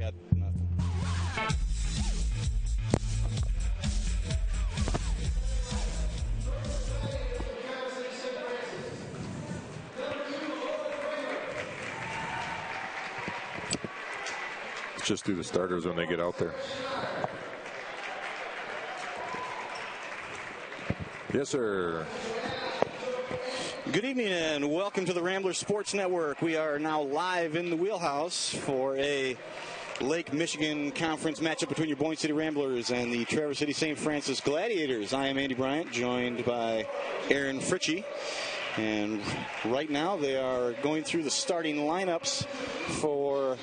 got nothing. Let's just do the starters when they get out there. Yes, sir. Good evening and welcome to the Rambler Sports Network. We are now live in the wheelhouse for a Lake Michigan Conference matchup between your Boyne City Ramblers and the Traverse City St. Francis Gladiators. I am Andy Bryant, joined by Aaron Fritchie. And right now they are going through the starting lineups for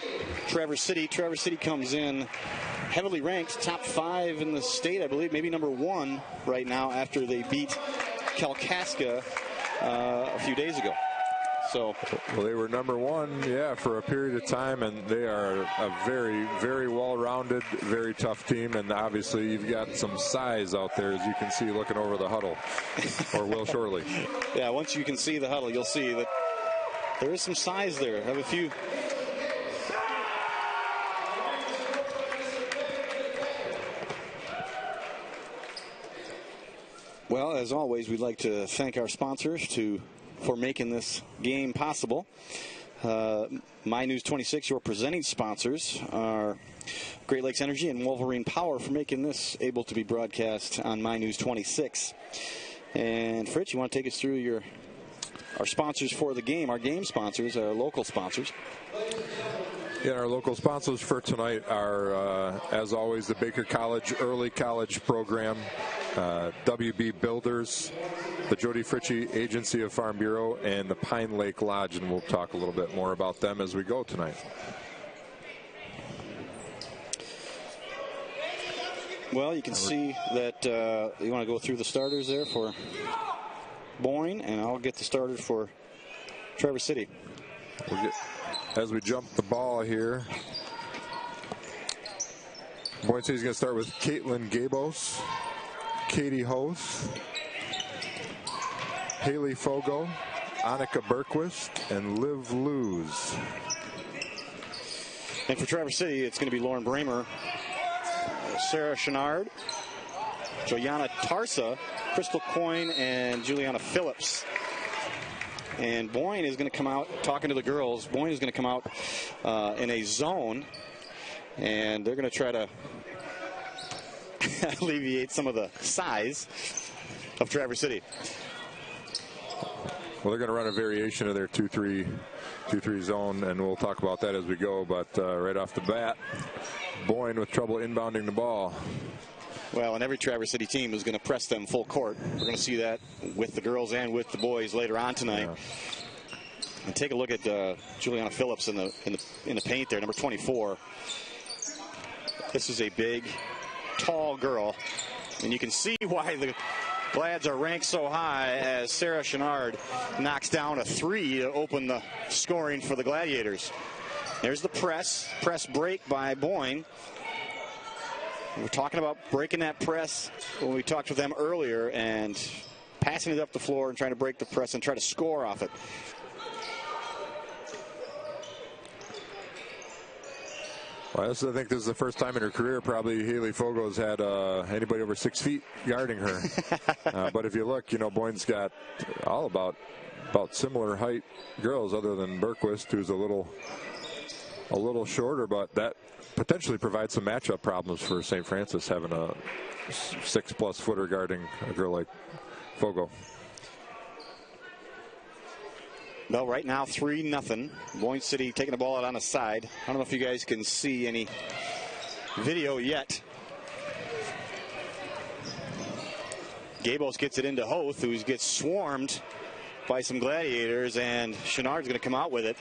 Traverse City. Traverse City comes in heavily ranked, top 5 in the state, I believe, maybe number 1 right now after they beat Kalkaska a few days ago. So, well, they were number 1, yeah, for a period of time, and they are a very, very well-rounded, very tough team, and obviously you've got some size out there, as you can see looking over the huddle, or will shortly. Yeah, once you can see the huddle, you'll see that there is some size there. I have a few. Well, as always, we'd like to thank our sponsors for making this game possible. My News 26, your presenting sponsors, are Great Lakes Energy and Wolverine Power for making this able to be broadcast on My News 26. And Fritz, you want to take us through our sponsors for the game, our game sponsors, our local sponsors? Yeah, our local sponsors for tonight are, as always, the Baker College Early College Program, WB Builders, the Jody Fritchie Agency of Farm Bureau, and the Pine Lake Lodge, and we'll talk a little bit more about them as we go tonight. Well, you can see that you want to go through the starters there for Boyne, and I'll get the starters for Traverse City. As we jump the ball here, Boyne City's going to start with Caitlin Gabos, Katie Hoth, Haley Fogo, Annika Berquist, and Liv Luz. And for Traverse City, it's going to be Lauren Bramer, Sarah Chenard, Joanna Tarsa, Crystal Coyne, and Juliana Phillips. And Boyne is going to come out, talking to the girls, Boyne is going to come out in a zone, and they're going to try to alleviate some of the size of Traverse City. Well, they're going to run a variation of their 2-3 zone, and we'll talk about that as we go. But right off the bat, Boyne with trouble inbounding the ball. Well, and every Traverse City team is going to press them full court. We're going to see that with the girls and with the boys later on tonight. Yeah. And take a look at Juliana Phillips in the paint there, number 24. This is a big, tall girl, and you can see why the Glads are ranked so high as Sarah Chenard knocks down a 3 to open the scoring for the Gladiators. There's the press break by Boyne. We're talking about breaking that press when we talked with them earlier and passing it up the floor and trying to break the press and try to score off it. Well, I think this is the first time in her career probably Haley Fogo's had anybody over 6 feet guarding her. But if you look, Boyne's got all about similar height girls other than Berquist, who's a little shorter, but that potentially provides some matchup problems for St. Francis, having a 6+ footer guarding a girl like Fogo. Well, right now 3-0. Boyne City taking the ball out on the side. I don't know if you guys can see any video yet. Gabos gets it into Hoth, who gets swarmed by some Gladiators, and Chenard's going to come out with it.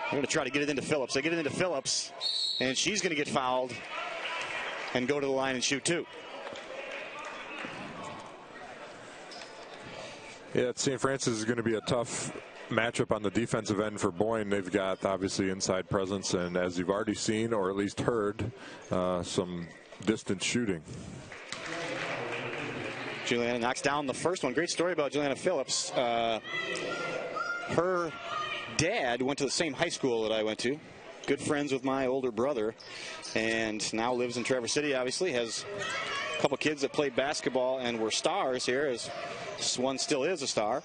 They're going to try to get it into Phillips. They get it into Phillips, and she's going to get fouled and go to the line and shoot 2. Yeah, St. Francis is going to be a tough matchup on the defensive end for Boyne. They've got obviously inside presence, and as you've already seen or at least heard, some distance shooting. Juliana knocks down the first one. Great story about Juliana Phillips. Her dad went to the same high school that I went to. Good friends with my older brother, and now lives in Traverse City. Obviously has a couple kids that played basketball and were stars here, as one still is a star.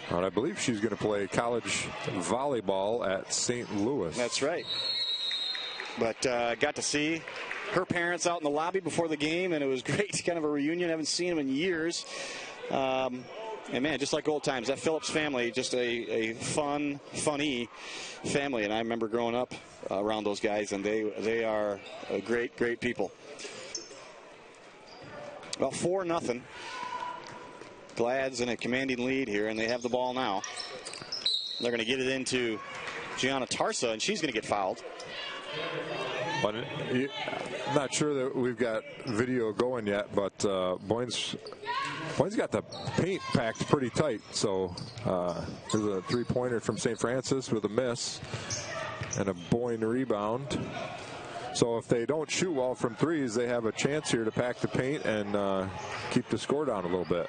And I believe she's going to play college volleyball at St. Louis. That's right. But got to see her parents out in the lobby before the game, and it was great. Kind of a reunion. Haven't seen them in years. And, man, just like old times, that Phillips family, just a funny family. And I remember growing up around those guys, and they are a great, great people. Well, 4-0. Glad's in a commanding lead here, and they have the ball now. They're going to get it into Gianna Tarsa, and she's going to get fouled. But I'm not sure that we've got video going yet, but Boyne's got the paint packed pretty tight. So there's a three-pointer from St. Francis with a miss and a Boyne rebound. So if they don't shoot well from threes, they have a chance here to pack the paint and keep the score down a little bit.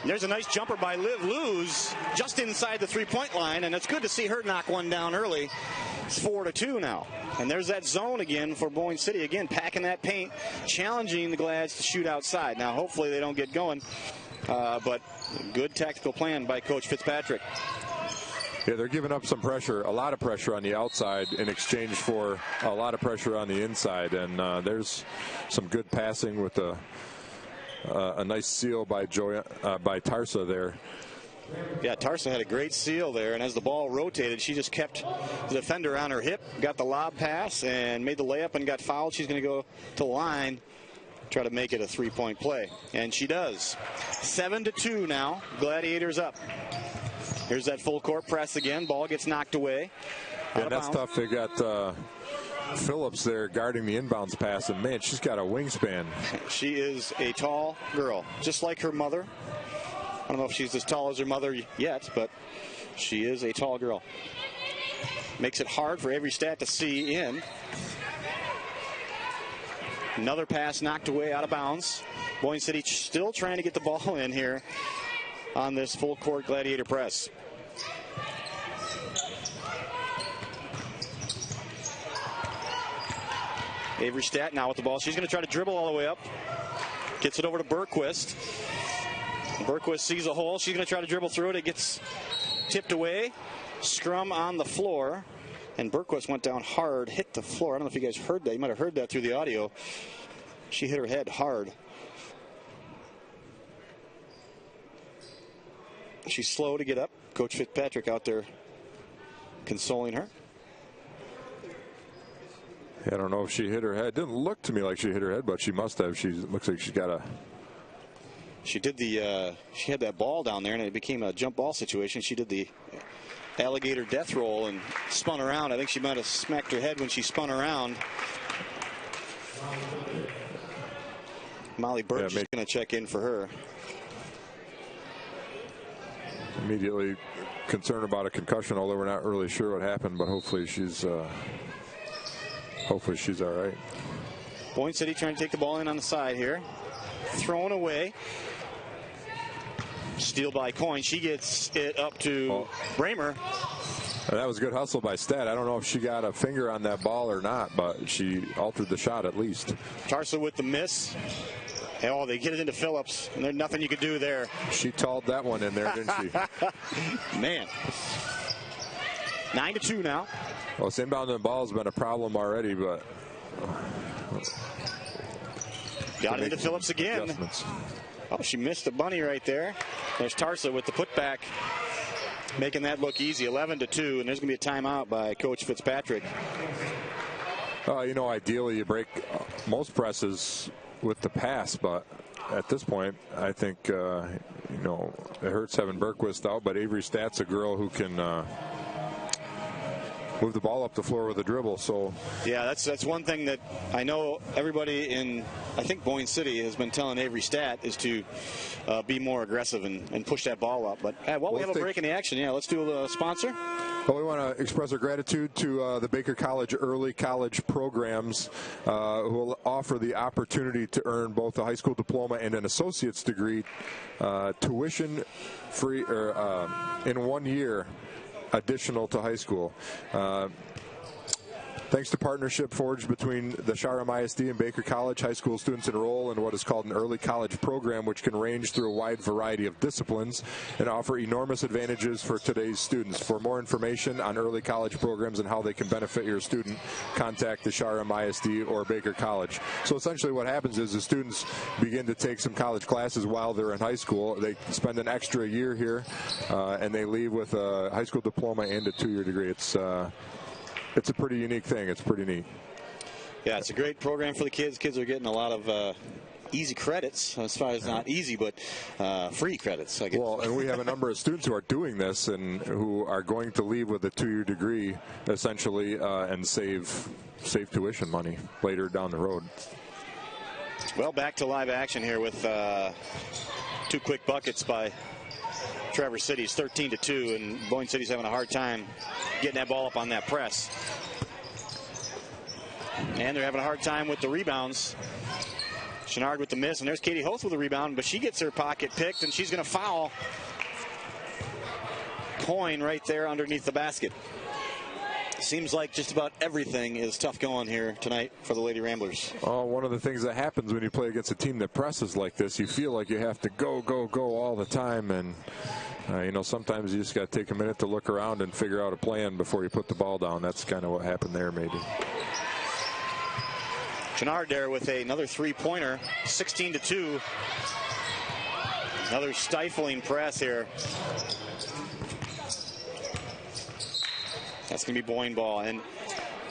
There's a nice jumper by Liv Luz just inside the three-point line, and it's good to see her knock one down early. It's 4-2 now. And there's that zone again for Boyne City. Again, packing that paint, challenging the Glads to shoot outside. Now, hopefully they don't get going, but good tactical plan by Coach Fitzpatrick. Yeah, they're giving up some pressure, a lot of pressure on the outside in exchange for a lot of pressure on the inside. And there's some good passing with a nice seal by Tarsa there. Yeah, Tarsa had a great seal there, and as the ball rotated, she just kept the defender on her hip, got the lob pass, and made the layup and got fouled. She's going to go to the line, try to make it a three-point play, and she does. 7-2 now, Gladiators up. Here's that full court press again. Ball gets knocked away. Yeah, that's tough. They got Phillips there guarding the inbounds pass, and man, she's got a wingspan. She is a tall girl, just like her mother. I don't know if she's as tall as her mother yet, but she is a tall girl. Makes it hard for Avery Stat to see in. Another pass knocked away out of bounds. Boyne City still trying to get the ball in here on this full court Gladiator press. Avery Stat now with the ball. She's going to try to dribble all the way up. Gets it over to Bergquist. Bergquist sees a hole. She's going to try to dribble through it. It gets tipped away. Scrum on the floor. And Bergquist went down hard, hit the floor. I don't know if you guys heard that. You might have heard that through the audio. She hit her head hard. She's slow to get up. Coach Fitzpatrick out there consoling her. I don't know if she hit her head. It didn't look to me like she hit her head, but she must have. She looks like she's got a... She did she had that ball down there, and it became a jump ball situation. She did the alligator death roll and spun around. I think she might have smacked her head when she spun around. Molly Birch is going to check in for her. Immediately concerned about a concussion, although we're not really sure what happened, but hopefully she's all right. Boyne City trying to take the ball in on the side here. Thrown away. Steal by Coyne. She gets it up to Bramer. That was good hustle by Stat. I don't know if she got a finger on that ball or not, but she altered the shot at least. Tarsa with the miss. Oh, they get it into Phillips, and there's nothing you could do there. She talled that one in there, didn't she? Man. 9-2 now. Well, this inbound the ball has been a problem already, but... Got it into Phillips again. Oh, she missed a bunny right there. There's Tarsa with the putback, making that look easy. 11-2, and there's going to be a timeout by Coach Fitzpatrick. Ideally you break most presses with the pass, but at this point, I think, it hurts having Bergquist out, but Avery Stat's a girl who can move the ball up the floor with a dribble. So yeah, that's one thing that I know everybody in, I think, Boyne City has been telling Avery Stat is to be more aggressive and push that ball up. But we have a break in the action. Yeah, let's do a sponsor. Well, we want to express our gratitude to the Baker College early college programs who will offer the opportunity to earn both a high school diploma and an associate's degree tuition free in 1 year additional to high school. Thanks to partnership forged between the Shoreham ISD and Baker College, high school students enroll in what is called an early college program, which can range through a wide variety of disciplines and offer enormous advantages for today's students. For more information on early college programs and how they can benefit your student, contact the Shoreham ISD or Baker College. So essentially what happens is the students begin to take some college classes while they're in high school. They spend an extra year here, and they leave with a high school diploma and a 2-year degree. It's a pretty unique thing. It's pretty neat. Yeah, it's a great program for the kids. Kids are getting a lot of easy credits, as far as not easy, but free credits, I guess. Well, and we have a number of students who are doing this and who are going to leave with a 2-year degree, essentially, and save tuition money later down the road. Well, back to live action here with 2 quick buckets by Traverse City. It's 13-2, and Boyne City's having a hard time getting that ball up on that press. And they're having a hard time with the rebounds. Chenard with the miss, and there's Katie Hoth with the rebound, but she gets her pocket picked, and she's going to foul Boyne right there underneath the basket. Seems like just about everything is tough going here tonight for the Lady Ramblers. Oh, one of the things that happens when you play against a team that presses like this, you feel like you have to go all the time, and sometimes you just got to take a minute to look around and figure out a plan before you put the ball down. That's kind of what happened there, maybe. Chenard there with another 3-pointer, 16-2. Another stifling press here. That's going to be Boyne ball. And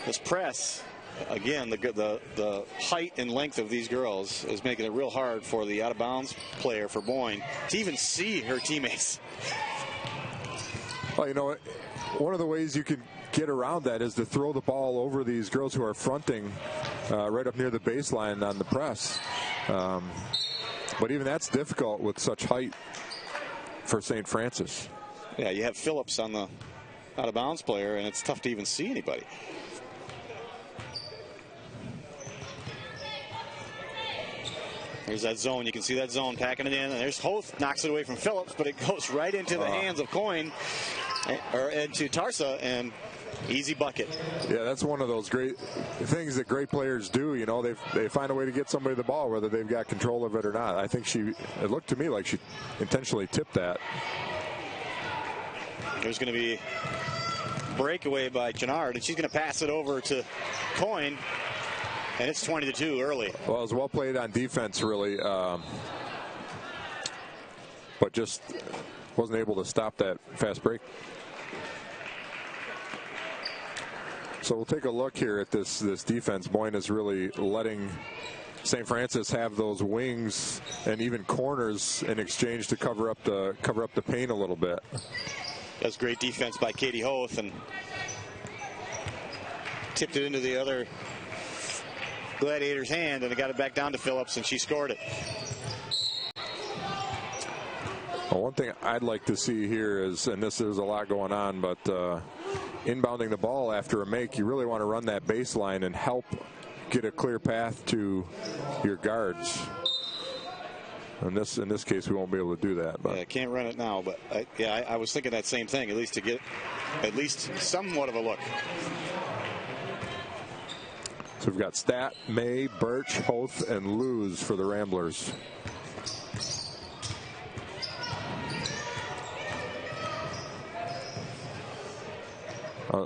this press, again, the height and length of these girls is making it real hard for the out-of-bounds player for Boyne to even see her teammates. Well, one of the ways you can get around that is to throw the ball over these girls who are fronting right up near the baseline on the press. But even that's difficult with such height for St. Francis. Yeah, you have Phillips on the out-of-bounds player, and it's tough to even see anybody. There's that zone. You can see that zone packing it in. And there's Hoth, knocks it away from Phillips, but it goes right into the hands of Boyne, or into Tarsa, and easy bucket. Yeah, that's one of those great things that great players do. They find a way to get somebody the ball, whether they've got control of it or not. I think it looked to me like she intentionally tipped that. There's going to be breakaway by Chenard, and she's going to pass it over to Boyne, and it's 20-2 early. Well, it was well played on defense, really, but just wasn't able to stop that fast break. So we'll take a look here at this defense. Boyne is really letting St. Francis have those wings and even corners in exchange to cover up the paint a little bit. That's great defense by Katie Hoth, and tipped it into the other Gladiator's hand, and it got it back down to Phillips, and she scored it. Well, one thing I'd like to see here is, and there's a lot going on, but inbounding the ball after a make, you really want to run that baseline and help get a clear path to your guards. In this case, we won't be able to do that. But yeah, can't run it now, but I was thinking that same thing, at least to get at least somewhat of a look. So we've got Stat, May, Birch, Hoth, and Luz for the Ramblers.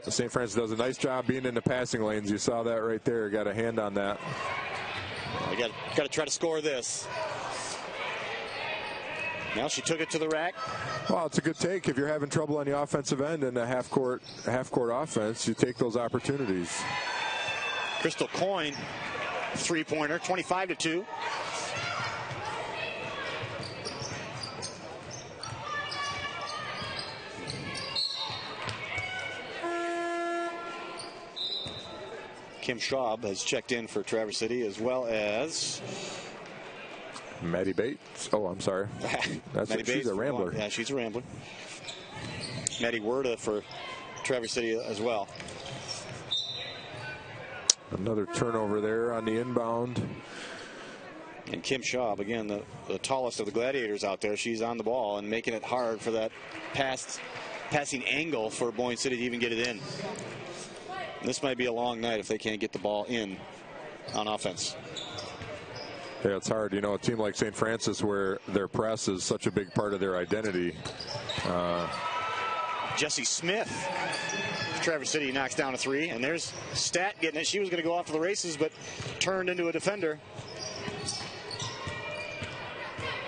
St. Francis does a nice job being in the passing lanes. You saw that right there. Got a hand on that. We got to try to score this. Now she took it to the rack. Well, it's a good take. If you're having trouble on the offensive end in a half-court offense, you take those opportunities. Crystal Coyne, 3-pointer, 25-2. Kim Schwab has checked in for Traverse City, as well as Maddie Bates. Oh, I'm sorry. She's a Rambler. Yeah, she's a Rambler. Maddie Werda for Traverse City as well. Another turnover there on the inbound. And Kim Schwab, again, the tallest of the Gladiators out there. She's on the ball and making it hard for that pass passing angle for Boyne City to even get it in. This might be a long night if they can't get the ball in on offense. Yeah, it's hard. You know, a team like St. Francis where their press is such a big part of their identity. Jesse Smith, Traverse City knocks down a 3, and there's Stat getting it. She was going to go off to the races, but turned into a defender.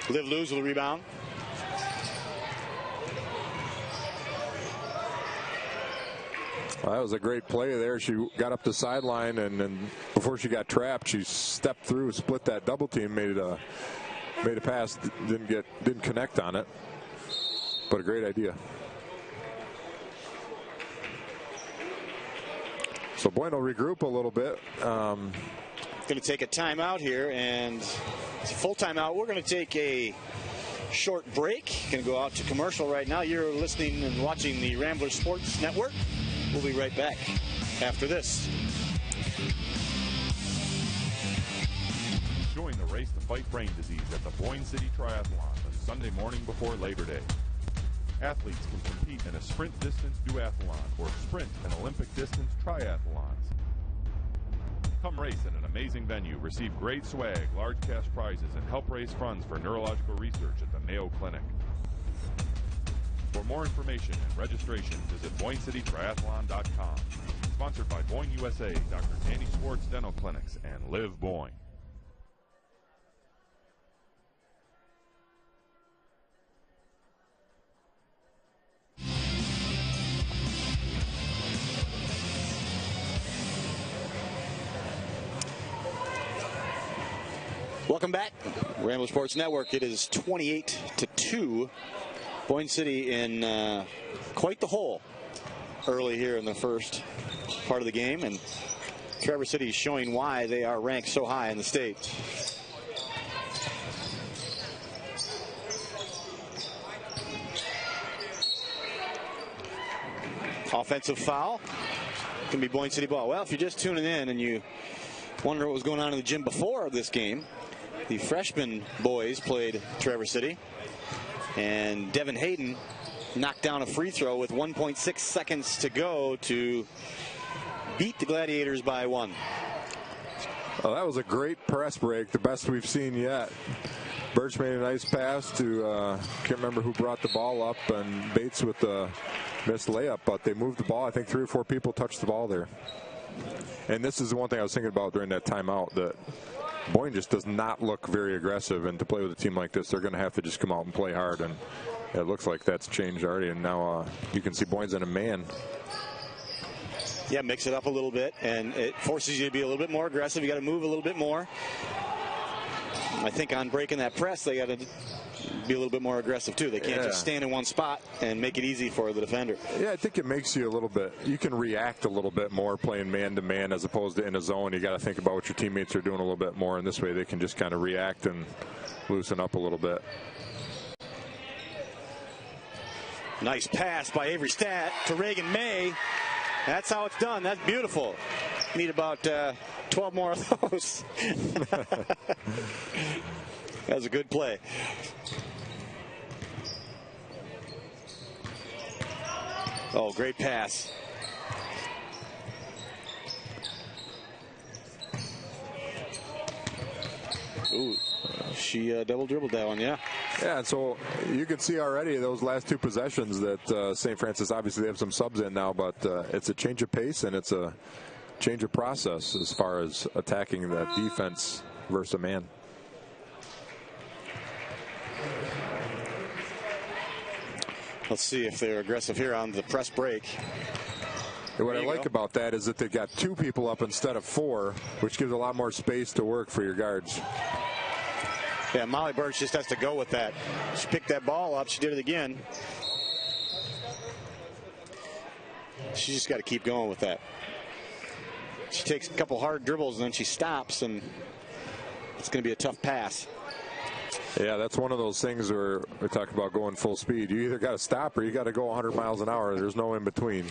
Liv Luz with a rebound. Well, that was a great play there. She got up the sideline, and then before she got trapped, she stepped through, split that double team, made a pass, didn't connect on it, but a great idea. So Boyne will regroup a little bit. Going to take a timeout here, and it's a full timeout. We're going to take a short break. Going to go out to commercial right now. You're listening and watching the Rambler Sports Network. We'll be right back after this. Join the race to fight brain disease at the Boyne City Triathlon the Sunday morning before Labor Day. Athletes can compete in a sprint distance duathlon or sprint and Olympic distance triathlons. Come race at an amazing venue, receive great swag, large cash prizes, and help raise funds for neurological research at the Mayo Clinic. For more information and registration, visit BoyneCityTriathlon.com. Sponsored by Boyne USA, Dr. Danny Schwartz Dental Clinics, and Live Boyne. Welcome back, Rambler Sports Network. It is 28-2. Boyne City in quite the hole early here in the first part of the game, and Traverse City is showing why they are ranked so high in the state. Offensive foul. Can be Boyne City ball. Well, if you're just tuning in and you wonder what was going on in the gym before this game, the freshman boys played Traverse City, and Devin Hayden knocked down a free throw with 1.6 seconds to go to beat the Gladiators by 1. Well, that was a great press break, the best we've seen yet. Birch made a nice pass to, can't remember who brought the ball up, and Bates with the missed layup, but they moved the ball. I think 3 or 4 people touched the ball there. And this is the one thing I was thinking about during that timeout, that Boyne just does not look very aggressive, and to play with a team like this, they're going to have to just come out and play hard, and it looks like that's changed already, and now you can see Boyne's in a man. Yeah, mix it up a little bit, and it forces you to be a little bit more aggressive. You got to move a little bit more. I think on breaking that press, they got to be a little bit more aggressive too. They can't just stand in one spot and make it easy for the defender. Yeah, I think it makes you a little bit, you can react a little bit more playing man-to-man as opposed to in a zone. You got to think about what your teammates are doing a little bit more, and this way they can just kind of react and loosen up a little bit. Nice pass by Avery Stat to Reagan May. That's how it's done. That's beautiful. Need about 12 more of those. That was a good play. Oh, great pass. Ooh, she double dribbled that one, yeah. Yeah, and so you can see already those last 2 possessions that St. Francis, obviously they have some subs in now, but it's a change of pace and it's a change of process as far as attacking that defense versus a man. Let's see if they're aggressive here on the press break. And what I like about that is that they got 2 people up instead of 4, which gives a lot more space to work for your guards. Yeah, Molly Birch just has to go with that. She picked that ball up. She did it again. She just got to keep going with that. She takes a couple hard dribbles and then she stops, and it's going to be a tough pass. Yeah, that's one of those things where we talk about going full speed. You either got to stop or you got to go 100 miles an hour. There's no in between.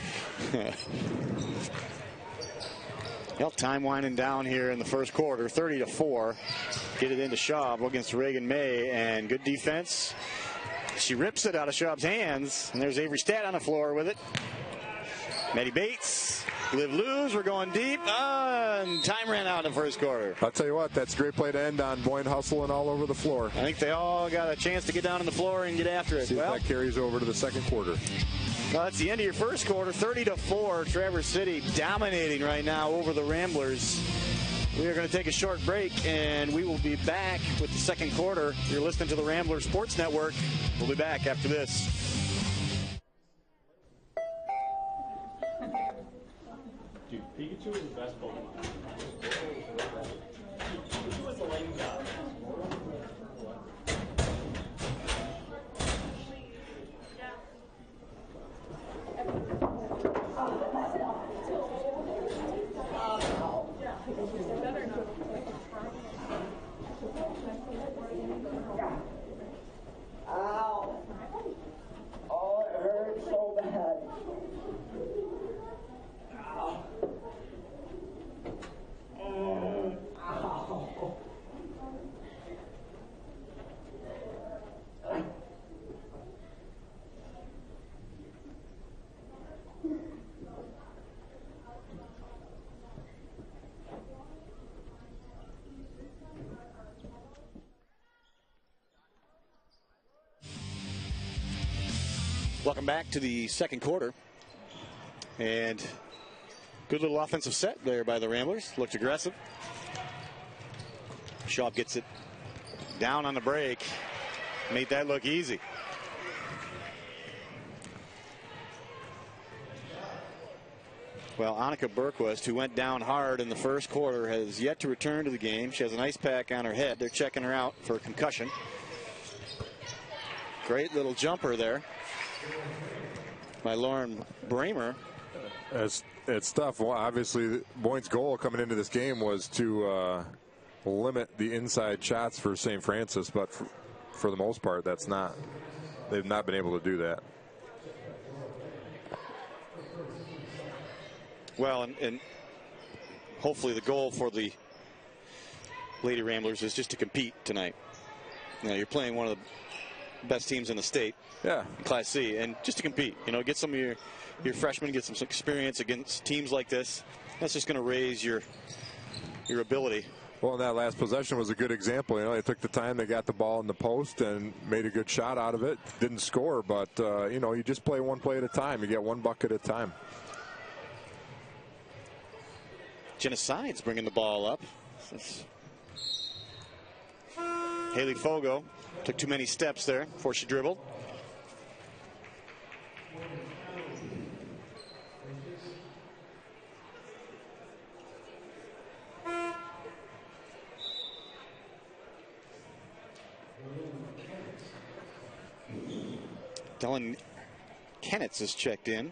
Well, time winding down here in the first quarter, 30-4. Get it into Schaub against Reagan May, and good defense. She rips it out of Schaub's hands, and there's Avery Stat on the floor with it. Maddie Bates, Liv Luz, we're going deep, and time ran out in the first quarter. I'll tell you what, that's a great play to end on. Boyne hustling all over the floor. I think they all got a chance to get down on the floor and get after it. See if that carries over to the second quarter. Well, that's the end of your first quarter, 30-4. Traverse City dominating right now over the Ramblers. We are going to take a short break, and we will be back with the second quarter. You're listening to the Rambler Sports Network. We'll be back after this. Dude, Pikachu is the best Pokemon. Pikachu was the lightning god. Ow! Oh, it hurts so bad. Ow. Ow. Welcome back to the second quarter. And good little offensive set there by the Ramblers. Looked aggressive. Schaub gets it down on the break. Made that look easy. Well, Annika Berquist, who went down hard in the first quarter, has yet to return to the game. She has an ice pack on her head. They're checking her out for a concussion. Great little jumper there by Lauren Bramer. It's tough. Well, obviously, Boyne's goal coming into this game was to limit the inside shots for St. Francis, but for the most part, they've not been able to do that. Well, and hopefully the goal for the Lady Ramblers is just to compete tonight. You know, you're playing one of the best teams in the state. Yeah. Class C, and just to compete, you know, get some of your freshmen, get some experience against teams like this. That's just going to raise your ability. Well, that last possession was a good example. You know, they took the time, they got the ball in the post and made a good shot out of it. Didn't score, but you know, you just play one play at a time. You get one bucket at a time. Jenna Sides bringing the ball up. Haley Fogo took too many steps there before she dribbled. Dylan Kennitz is checked in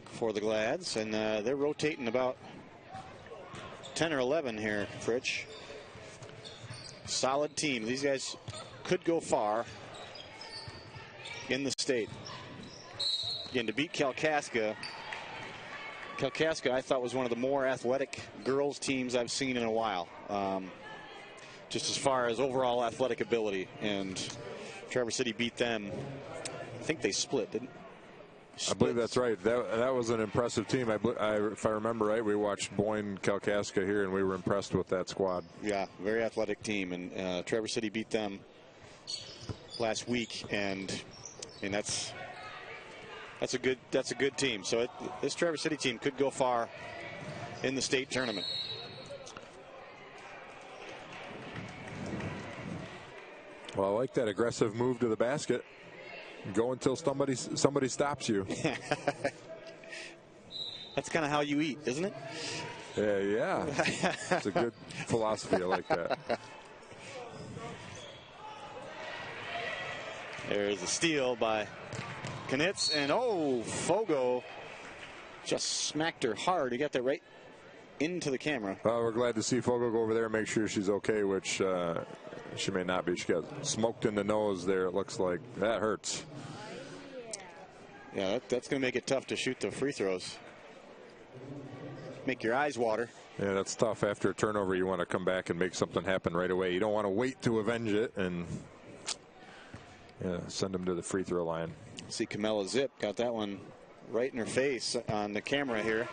for the Glads, and they're rotating about 10 or 11 here, Fritch. Solid team. These guys could go far in the state. Again, to beat Kalkaska. Kalkaska, I thought, was one of the more athletic girls teams I've seen in a while. Just as far as overall athletic ability. And Traverse City beat them. I think they split, didn't they? I believe that's right. That was an impressive team. If I remember right, we watched Boyne Kalkaska here, and we were impressed with that squad. Yeah, very athletic team, and Traverse City beat them last week, and that's a good team. So this Traverse City team could go far in the state tournament. Well, I like that aggressive move to the basket. Go until somebody stops you. That's kind of how you eat, isn't it? Yeah. It's a good philosophy. I like that. There's a steal by Knitz, and Fogo just smacked her hard. He got that right into the camera. We're glad to see Fogo go over there and make sure she's okay, which she may not be. She got smoked in the nose there, it looks like. That hurts. Yeah, that's going to make it tough to shoot the free throws. Make your eyes water. Yeah, that's tough. After a turnover, you want to come back and make something happen right away. You don't want to wait to avenge it. And send them to the free throw line. See Camilla Zip got that one right in her face on the camera here.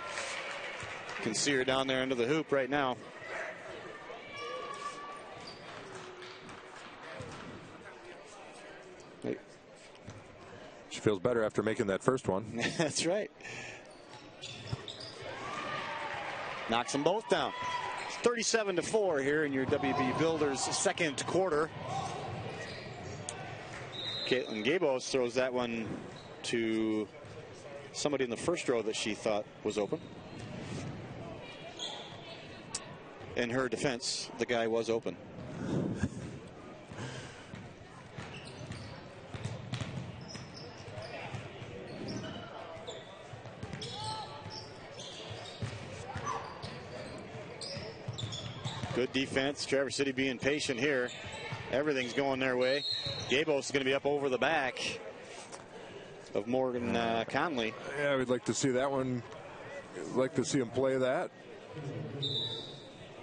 Can see her down there under the hoop right now. She feels better after making that first one. That's right. Knocks them both down. 37-4 here in your WB Builders second quarter. Caitlin Gabos throws that one to somebody in the first row that she thought was open. In her defense, the guy was open. Good defense. Traverse City being patient here. Everything's going their way. Gabos is going to be up over the back of Morgan Conley. Yeah, we'd like to see that one. Like to see him play that.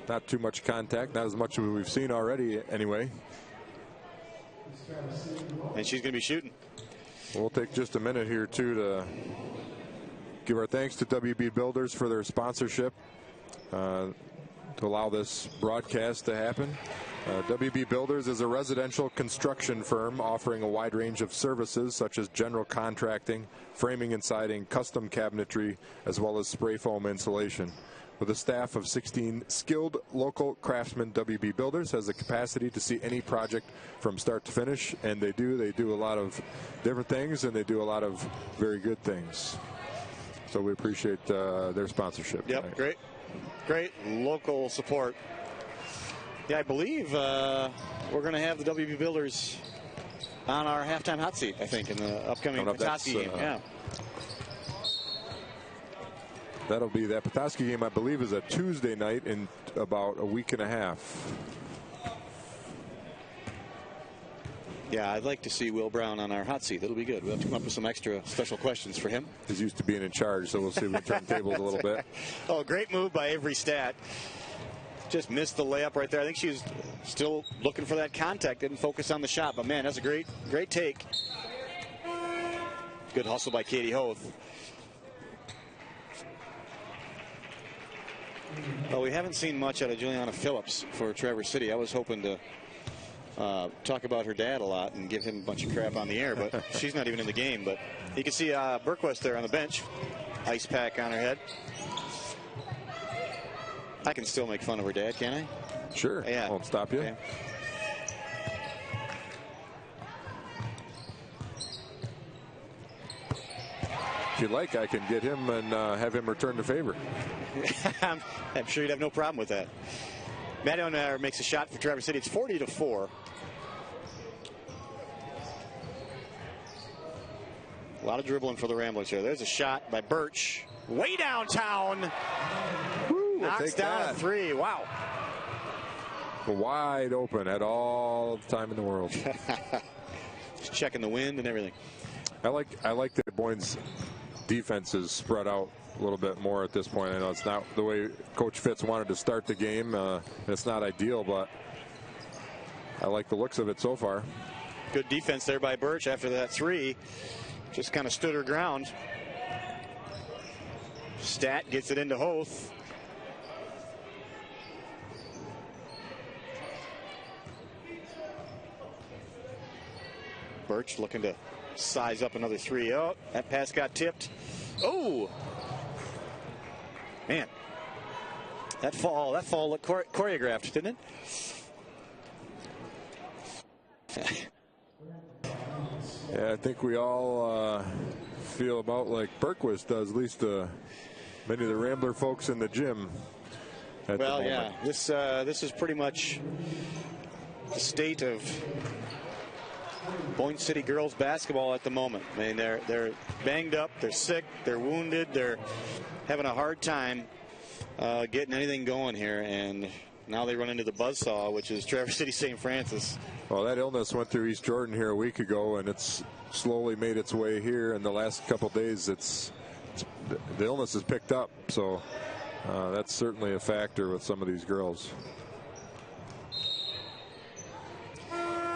Not too much contact, not as much as we've seen already anyway. And she's going to be shooting. We'll take just a minute here too to give our thanks to WB Builders for their sponsorship to allow this broadcast to happen. WB Builders is a residential construction firm offering a wide range of services such as general contracting, framing and siding, custom cabinetry, as well as spray foam insulation. With a staff of 16 skilled local craftsmen, WB Builders has the capacity to see any project from start to finish, and they do a lot of different things, and they do a lot of very good things. So we appreciate their sponsorship. Yep, great local support. Yeah, I believe we're going to have the WB Builders on our halftime hot seat, I think, in the upcoming Petoskey game. Yeah. That'll be that Petoskey game, I believe, is a Tuesday night in about a week and a half. Yeah, I'd like to see Will Brown on our hot seat. That'll be good. We'll have to come up with some extra special questions for him. He's used to being in charge, so we'll see if we can turn tables a little bit. Oh, great move by Avery Stat. Just missed the layup right there. I think she was still looking for that contact, didn't focus on the shot. But, man, that's a great take. Good hustle by Katie Hoth. Well, we haven't seen much out of Juliana Phillips for Traverse City. I was hoping to talk about her dad a lot and give him a bunch of crap on the air, but she's not even in the game. But you can see Berquist there on the bench. Ice pack on her head. I can still make fun of her dad, can't I? Sure. Yeah. Won't stop you. Okay. If you'd like, I can get him and have him return the favor. I'm sure you'd have no problem with that. Madden makes a shot for Traverse City. It's 40-4. A lot of dribbling for the Ramblers here. There's a shot by Birch. Way downtown. Woo, knocks down a three. Wow. Wide open at all the time in the world. Just checking the wind and everything. I like that Boyne's defense is spread out a little bit more at this point. I know it's not the way Coach Fitz wanted to start the game. It's not ideal, but I like the looks of it so far. Good defense there by Birch after that three. Just kind of stood her ground. Stat gets it into Hoth. Birch looking to size up another three. Oh, that pass got tipped. Oh, man, that fall looked choreographed, didn't it? Yeah, I think we all feel about like Berquist does, at least many of the Rambler folks in the gym. Well, yeah, this is pretty much the state of Boyne City girls basketball at the moment. I mean, they're banged up, they're sick, they're wounded, they're having a hard time getting anything going here, and now they run into the buzzsaw, which is Traverse City St. Francis. Well, that illness went through East Jordan here a week ago, and it's slowly made its way here. In the last couple of days, the illness has picked up, so that's certainly a factor with some of these girls.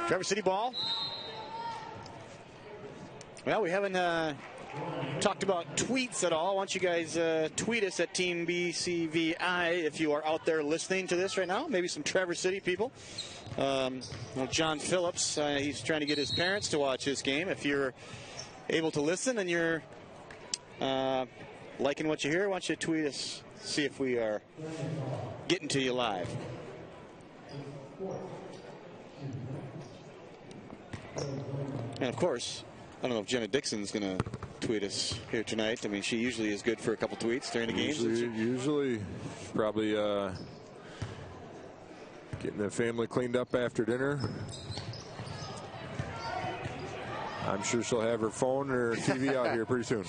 Traverse City ball. Well, we haven't talked about tweets at all. Why don't you guys tweet us at Team BCVI if you are out there listening to this right now. Maybe some Traverse City people. John Phillips, he's trying to get his parents to watch this game. If you're able to listen and you're liking what you hear, why don't you tweet us, see if we are getting to you live. And of course, I don't know if Jenna Dixon's going to tweet us here tonight. I mean, she usually is good for a couple tweets during the games. Usually probably getting the family cleaned up after dinner. I'm sure she'll have her phone or TV out here pretty soon.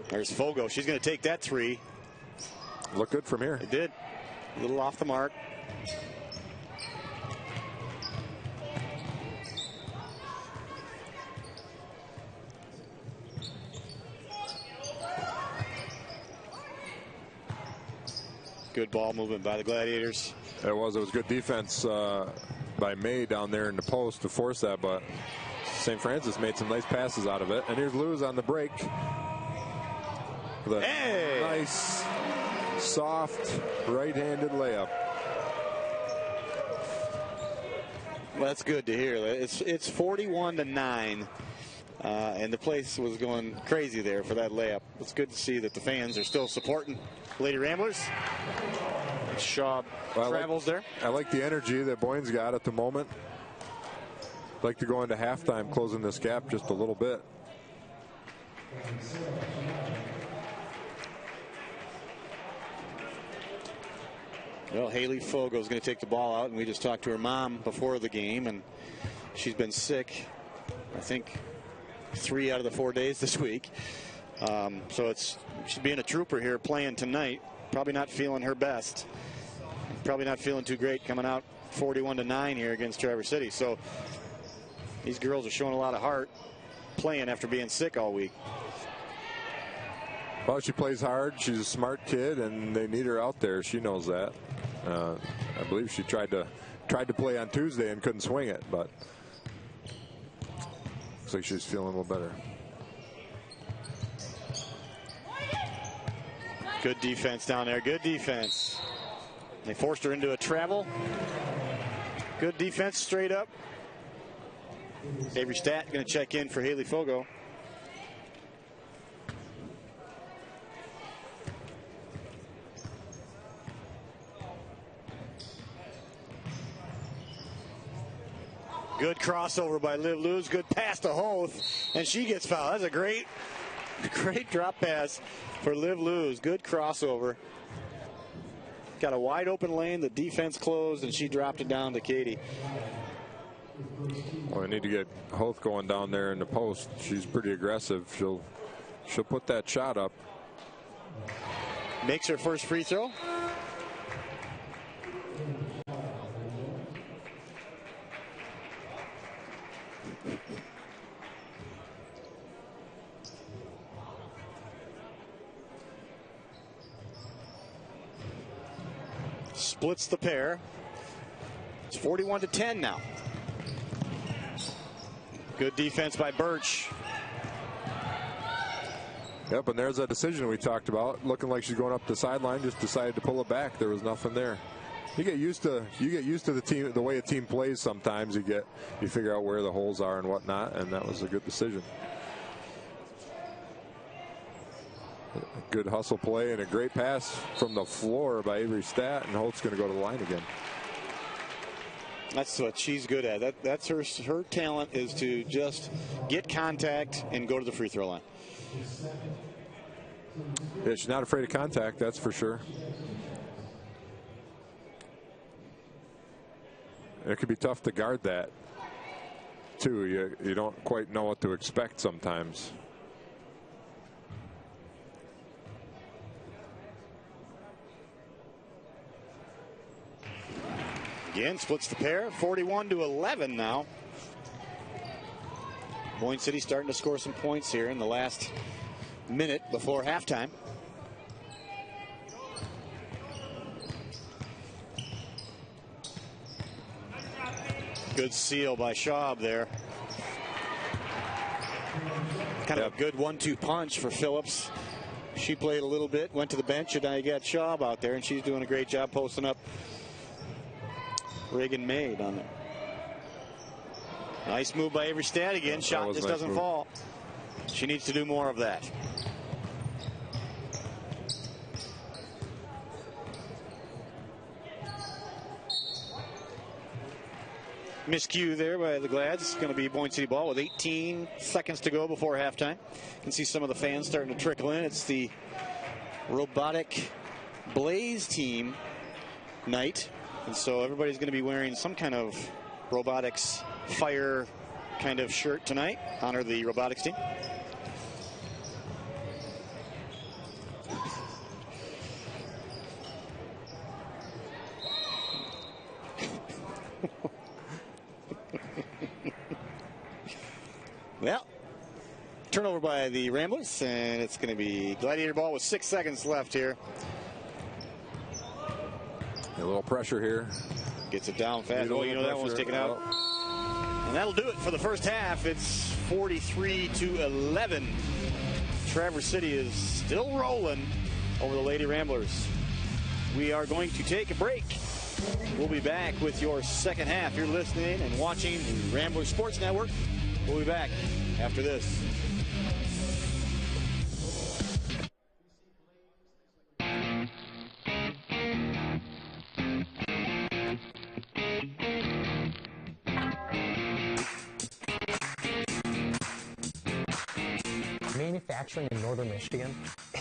There's Fogo. She's going to take that three. Look good from here. It did. A little off the mark. Good ball movement by the Gladiators. It was good defense by May down there in the post to force that, but St. Francis made some nice passes out of it. And here's Lewis on the break. With a nice, soft, right-handed layup. Well, that's good to hear. It's 41-9, and the place was going crazy there for that layup. It's good to see that the fans are still supporting Lady Ramblers. Shaw travels there. I like the energy that Boyne's got at the moment. I'd like to go into halftime, closing this gap just a little bit. Well, Haley Fogo is going to take the ball out, and we just talked to her mom before the game, and she's been sick, I think, 3 out of the 4 days this week. So she's being a trooper here playing tonight. Probably not feeling her best. Probably not feeling too great coming out 41-9 here against Traverse City. So these girls are showing a lot of heart playing after being sick all week. Well, she plays hard. She's a smart kid, and they need her out there. She knows that. I believe she tried to play on Tuesday and couldn't swing it, but looks like she's feeling a little better. Good defense down there. Good defense. They forced her into a travel. Good defense straight up. Avery Stat going to check in for Haley Fogo. Good crossover by Liv Luz. Good pass to Hoth, and she gets fouled. That's a great drop pass for Liv Luz. Good crossover. Got a wide open lane. The defense closed, and she dropped it down to Katie. Well, we need to get Hoth going down there in the post. She's pretty aggressive. She'll put that shot up. Makes her first free throw. Splits the pair. It's 41-10 now. Good defense by Birch. Yep, and there's that decision we talked about. Looking like she's going up the sideline, just decided to pull it back. There was nothing there. You get used to the team, the way a team plays. Sometimes you figure out where the holes are and whatnot, and that was a good decision. A good hustle play and a great pass from the floor by Avery Stat, and Holt's going to go to the line again. That's what she's good at. That's her talent, is to just get contact and go to the free throw line. Yeah, she's not afraid of contact, that's for sure. It could be tough to guard that, too. You don't quite know what to expect sometimes. Again, splits the pair. 41-11 now. Boyne City starting to score some points here in the last minute before halftime. Good seal by Schaub there. Kind of a good 1-2 punch for Phillips. She played a little bit, went to the bench, and now you got Schaub out there, and she's doing a great job posting up Reagan Maid on there. Nice move by Avery Stad again. Shot just doesn't fall. She needs to do more of that. Miscue there by the Glads. It's going to be Boyne City ball with 18 seconds to go before halftime. You can see some of the fans starting to trickle in. It's the Robotic Blaze team night. And so everybody's going to be wearing some kind of robotics fire kind of shirt tonight. Honor the robotics team. Well, turnover by the Ramblers, and it's going to be Gladiator ball with 6 seconds left here. A little pressure here. Gets it down fast. Oh, you know that one's taken out. And that'll do it for the first half. It's 43-11. Traverse City is still rolling over the Lady Ramblers. We are going to take a break. We'll be back with your second half. You're listening and watching the Rambler Sports Network. We'll be back after this. Manufacturing in northern Michigan?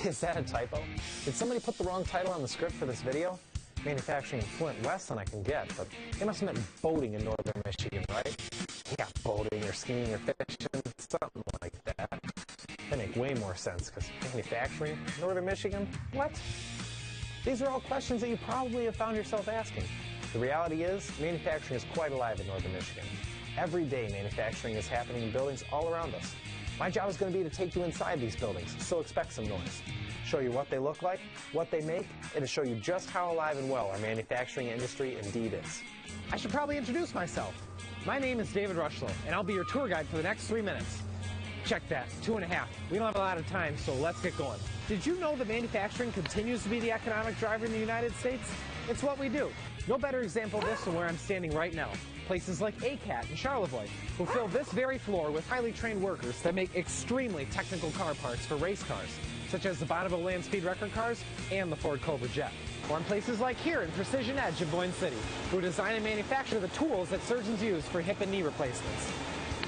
Is that a typo? Did somebody put the wrong title on the script for this video? Manufacturing in Flint West than I can get, but they must have meant boating in northern Michigan, right? Yeah, boating or skiing or fishing, something like that. That make way more sense, because manufacturing, northern Michigan, what? These are all questions that you probably have found yourself asking. The reality is, manufacturing is quite alive in northern Michigan. Every day, manufacturing is happening in buildings all around us. My job is going to be to take you inside these buildings, so expect some noise. Show you what they look like, what they make, and to show you just how alive and well our manufacturing industry indeed is. I should probably introduce myself. My name is David Rushlow, and I'll be your tour guide for the next 3 minutes. Check that, 2.5. We don't have a lot of time, so let's get going. Did you know that manufacturing continues to be the economic driver in the United States? It's what we do. No better example of this than where I'm standing right now. Places like ACAT and Charlevoix, who fill this very floor with highly trained workers that make extremely technical car parts for race cars, such as the Bonneville Land Speed Record cars and the Ford Cobra Jet. Or in places like here in Precision Edge in Boyne City, who design and manufacture the tools that surgeons use for hip and knee replacements.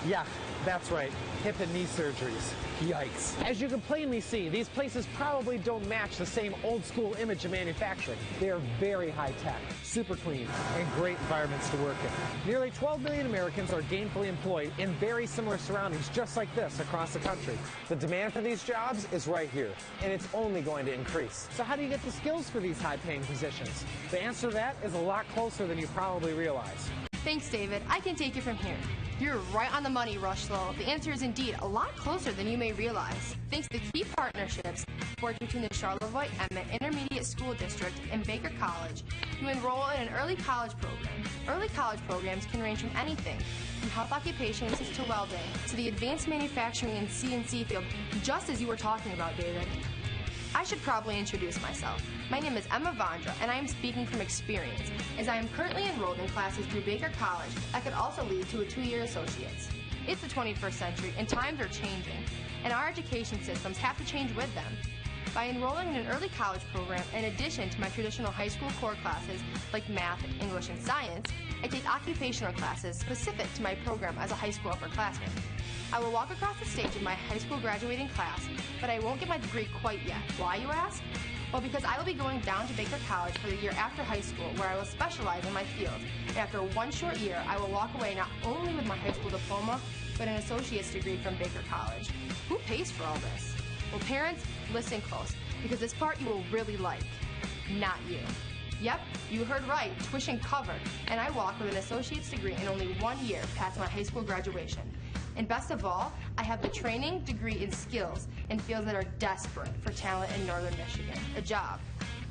Yeah, that's right, hip and knee surgeries. Yikes. As you can plainly see, these places probably don't match the same old school image of manufacturing. They are very high tech, super clean, and great environments to work in. Nearly 12 million Americans are gainfully employed in very similar surroundings just like this across the country. The demand for these jobs is right here, and it's only going to increase. So how do you get the skills for these high paying positions? The answer to that is a lot closer than you probably realize. Thanks, David. I can take it from here. You're right on the money, Rushlow. The answer is indeed a lot closer than you may realize. Thanks to key partnerships forged between the Charlevoix-Emmett Intermediate School District and Baker College, you enroll in an early college program. Early college programs can range from anything, from health occupations to welding, to the advanced manufacturing and CNC field, just as you were talking about, David. I should probably introduce myself. My name is Emma Vondra, and I am speaking from experience, as I am currently enrolled in classes through Baker College that could also lead to a 2-year associate's. It's the 21st century, and times are changing, and our education systems have to change with them. By enrolling in an early college program, in addition to my traditional high school core classes like math, English, and science, I take occupational classes specific to my program as a high school upperclassman. I will walk across the stage in my high school graduating class, but I won't get my degree quite yet. Why, you ask? Well, because I will be going down to Baker College for the year after high school, where I will specialize in my field. And after 1 short year, I will walk away not only with my high school diploma, but an associate's degree from Baker College. Who pays for all this? Well, parents, listen close, because this part you will really like. Not you. Yep, you heard right, tuition covered, and I walk with an associate's degree in only 1 year past my high school graduation. And best of all, I have the training, degree, and skills in fields that are desperate for talent in northern Michigan. A job.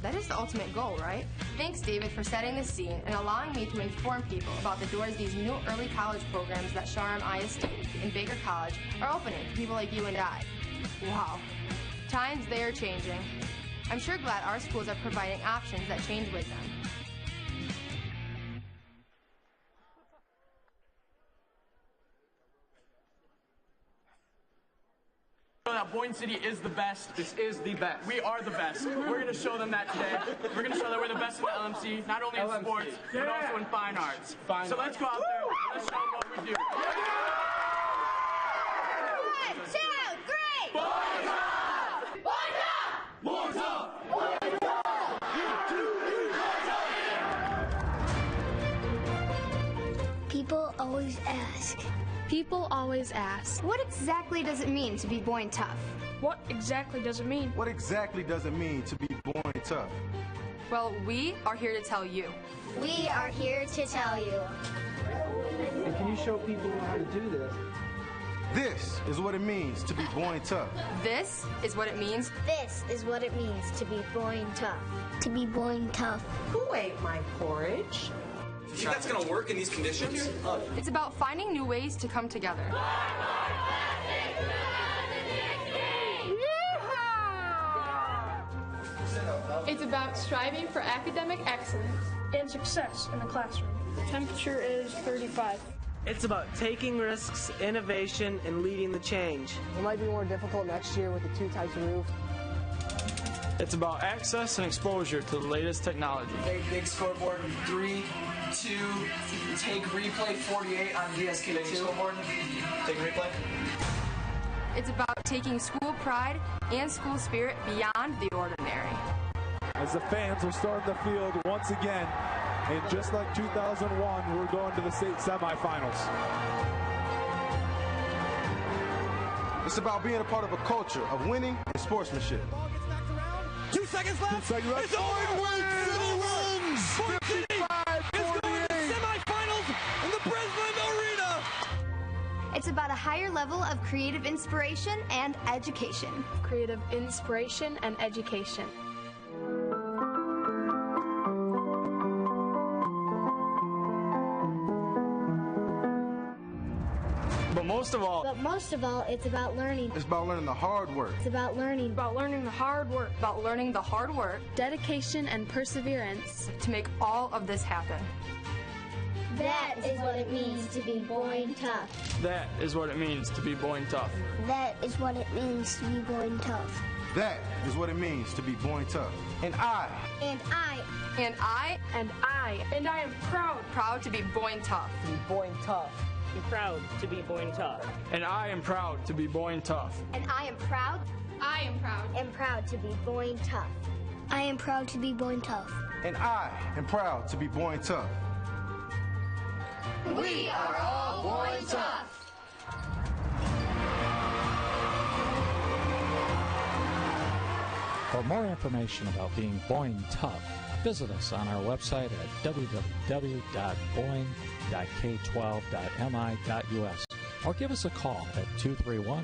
That is the ultimate goal, right? Thanks, David, for setting the scene and allowing me to inform people about the doors these new early college programs that Shoreham ISD and Baker College are opening to people like you and I. Wow. Times, they are changing. I'm sure glad our schools are providing options that change with them. That Boyne City is the best. This is the best. We are the best. We're going to show them that today. We're going to show that we're the best in the LMC, not only in sports, but also in fine arts. So let's go out there. Let's show them what we do. 1, 2, 3! Boyne up! Boyne up! Boyne up! People always ask. People always ask. What exactly does it mean to be Boyne tough? What exactly does it mean? What exactly does it mean to be Boyne tough? Well, we are here to tell you. We are here to tell you. And can you show people how to do this? This is what it means to be Boyne tough. This is what it means. This is what it means to be Boyne tough. To be Boyne tough. Who ate my porridge? You think that's gonna work in these conditions? It's about finding new ways to come together. It's about striving for academic excellence and success in the classroom. The temperature is 35. It's about taking risks, innovation, and leading the change. It might be more difficult next year with the 2 types of roof. It's about access and exposure to the latest technology. Big scoreboard, 3, 2, take replay 48 on DSK2. Scoreboard, take replay. It's about taking school pride and school spirit beyond the ordinary. As the fans will storm the field once again, and just like 2001, we're going to the state semifinals. It's about being a part of a culture of winning and sportsmanship. 2 seconds left. 2 seconds left. It's over. Boyne City wins. Boyne City is going to the semifinals in the Breslin Arena. It's about a higher level of creative inspiration and education. Creative inspiration and education. But most of all, it's about learning. It's about learning the hard work. It's about learning. About learning the hard work. About learning the hard work. Dedication and perseverance. To make all of this happen. That is what it means to be Boyne tough. That is what it means to be Boyne tough. That is what it means to be Boyne tough. That is what it means to be Boyne tough. And I. And I. And I. And I. And I am proud. Proud to be Boyne tough. To be Boyne tough. Be proud to be Boyne tough. And I am proud to be Boyne tough. And I am proud. I am proud. And proud to be Boyne tough. I am proud to be Boyne tough. And I am proud to be Boyne tough. We are all Boyne tough. For more information about being Boyne tough, visit us on our website at www.boyne.k12.mi.us or give us a call at 231-439-8191.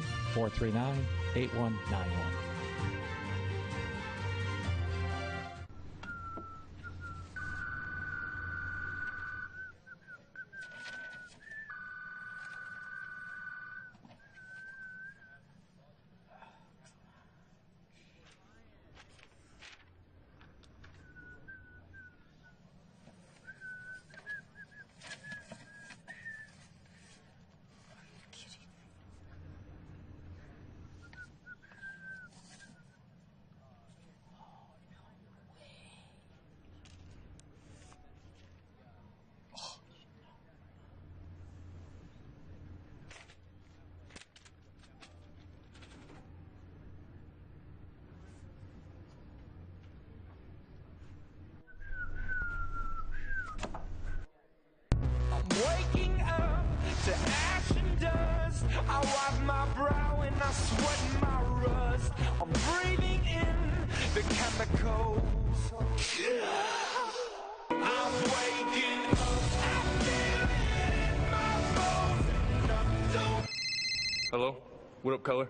Waking up to ash and dust. I wipe my brow and I sweat my rust. I'm breathing in the chemicals. I'm waking up. I feel it in my bones. And I'm so Hello? What up, color?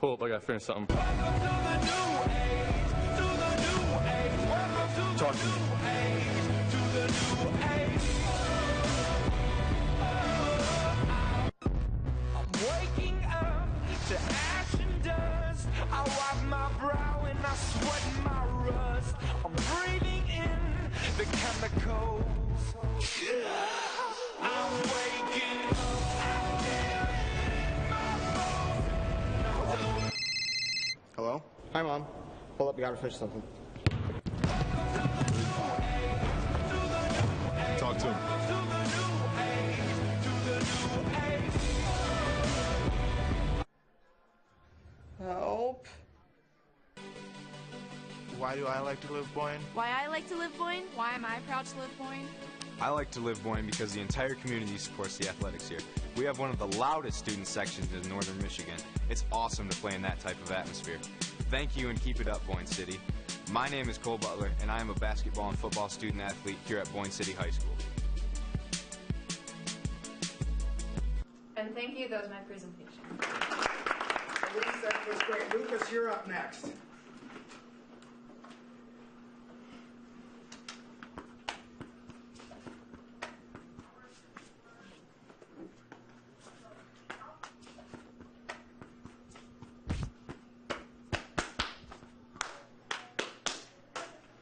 Hold up, I gotta finish something. welcome to the new age. To the new age. Welcome Talk to me. Waking up to ash and dust. I wipe my brow and I sweat my rust. I'm breathing in the chemicals. I'm waking up. Hello? Hi, Mom. Hold up, you gotta finish something. Talk to him. Help. Why do I like to live Boyne? Why I like to live Boyne? Why am I proud to live Boyne? I like to live Boyne because the entire community supports the athletics here. We have one of the loudest student sections in northern Michigan. It's awesome to play in that type of atmosphere. Thank you and keep it up, Boyne City. My name is Cole Butler, and I am a basketball and football student athlete here at Boyne City High School. And thank you, that was my presentation. Elise, that was great. Lucas, you're up next.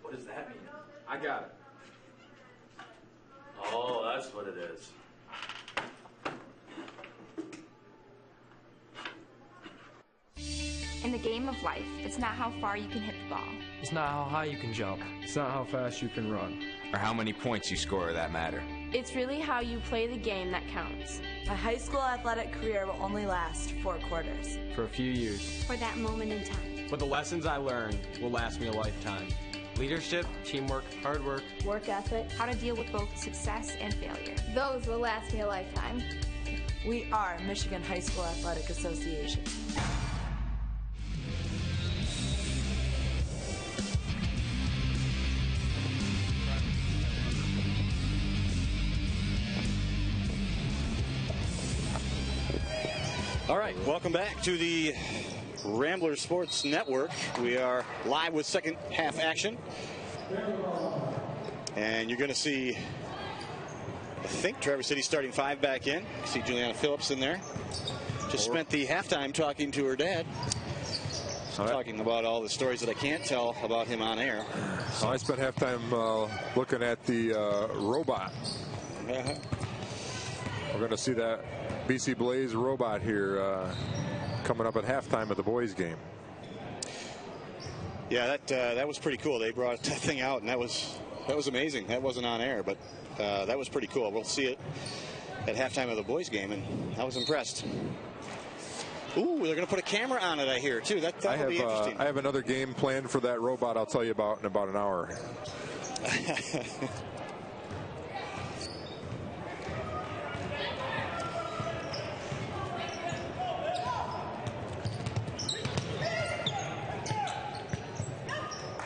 What does that mean? I got it. Oh, that's what it is. In the game of life, it's not how far you can hit the ball. It's not how high you can jump. It's not how fast you can run. Or how many points you score that matter. It's really how you play the game that counts. My high school athletic career will only last 4 quarters. For a few years. For that moment in time. But the lessons I learned will last me a lifetime. Leadership, teamwork, hard work. Work ethic. How to deal with both success and failure. Those will last me a lifetime. We are Michigan High School Athletic Association. All right, welcome back to the Rambler Sports Network. We are live with second half action. And you're going to see, I think, Traverse City starting 5 back in. You see Juliana Phillips in there. Just spent the halftime talking to her dad. Talking about all the stories that I can't tell about him on air. So I spent halftime looking at the robot. We're going to see that BC Blaze robot here coming up at halftime of the boys game. Yeah, that was pretty cool. They brought that thing out, and that was amazing. That wasn't on air, but that was pretty cool. We'll see it at halftime of the boys game, and I was impressed. Ooh, they're going to put a camera on it, I hear, too. That'll be interesting. I have another game planned for that robot I'll tell you about in about an hour.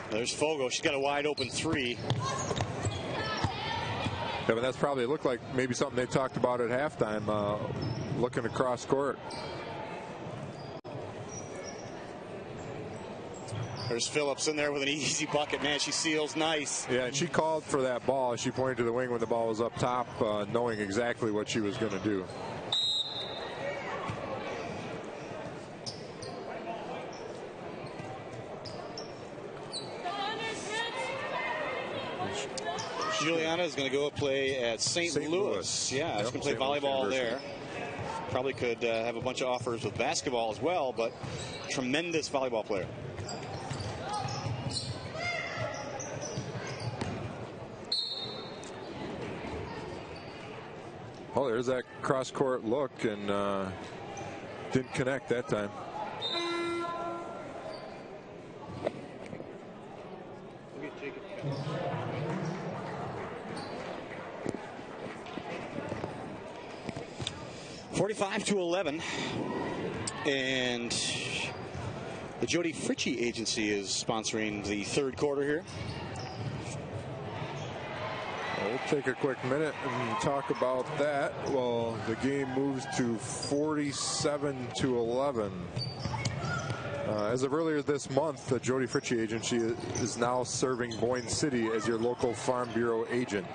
There's Fogo. She's got a wide open 3. Yeah, but that's probably looked like maybe something they talked about at halftime, looking across court. There's Phillips in there with an easy bucket. Man, she seals nice. Yeah, and she called for that ball. She pointed to the wing when the ball was up top, knowing exactly what she was going to do. Juliana is going to go play at St. Louis. Yeah, she's going to play volleyball there. Probably could have a bunch of offers with basketball as well, but tremendous volleyball player. Oh, there's that cross-court look, and didn't connect that time. (45-11), and the Jody Fritchie Agency is sponsoring the third quarter here. We'll take a quick minute and talk about that. Well, the game moves to 47-11. As of earlier this month, the Jody Fritchie agency is now serving Boyne City as your local Farm Bureau agent.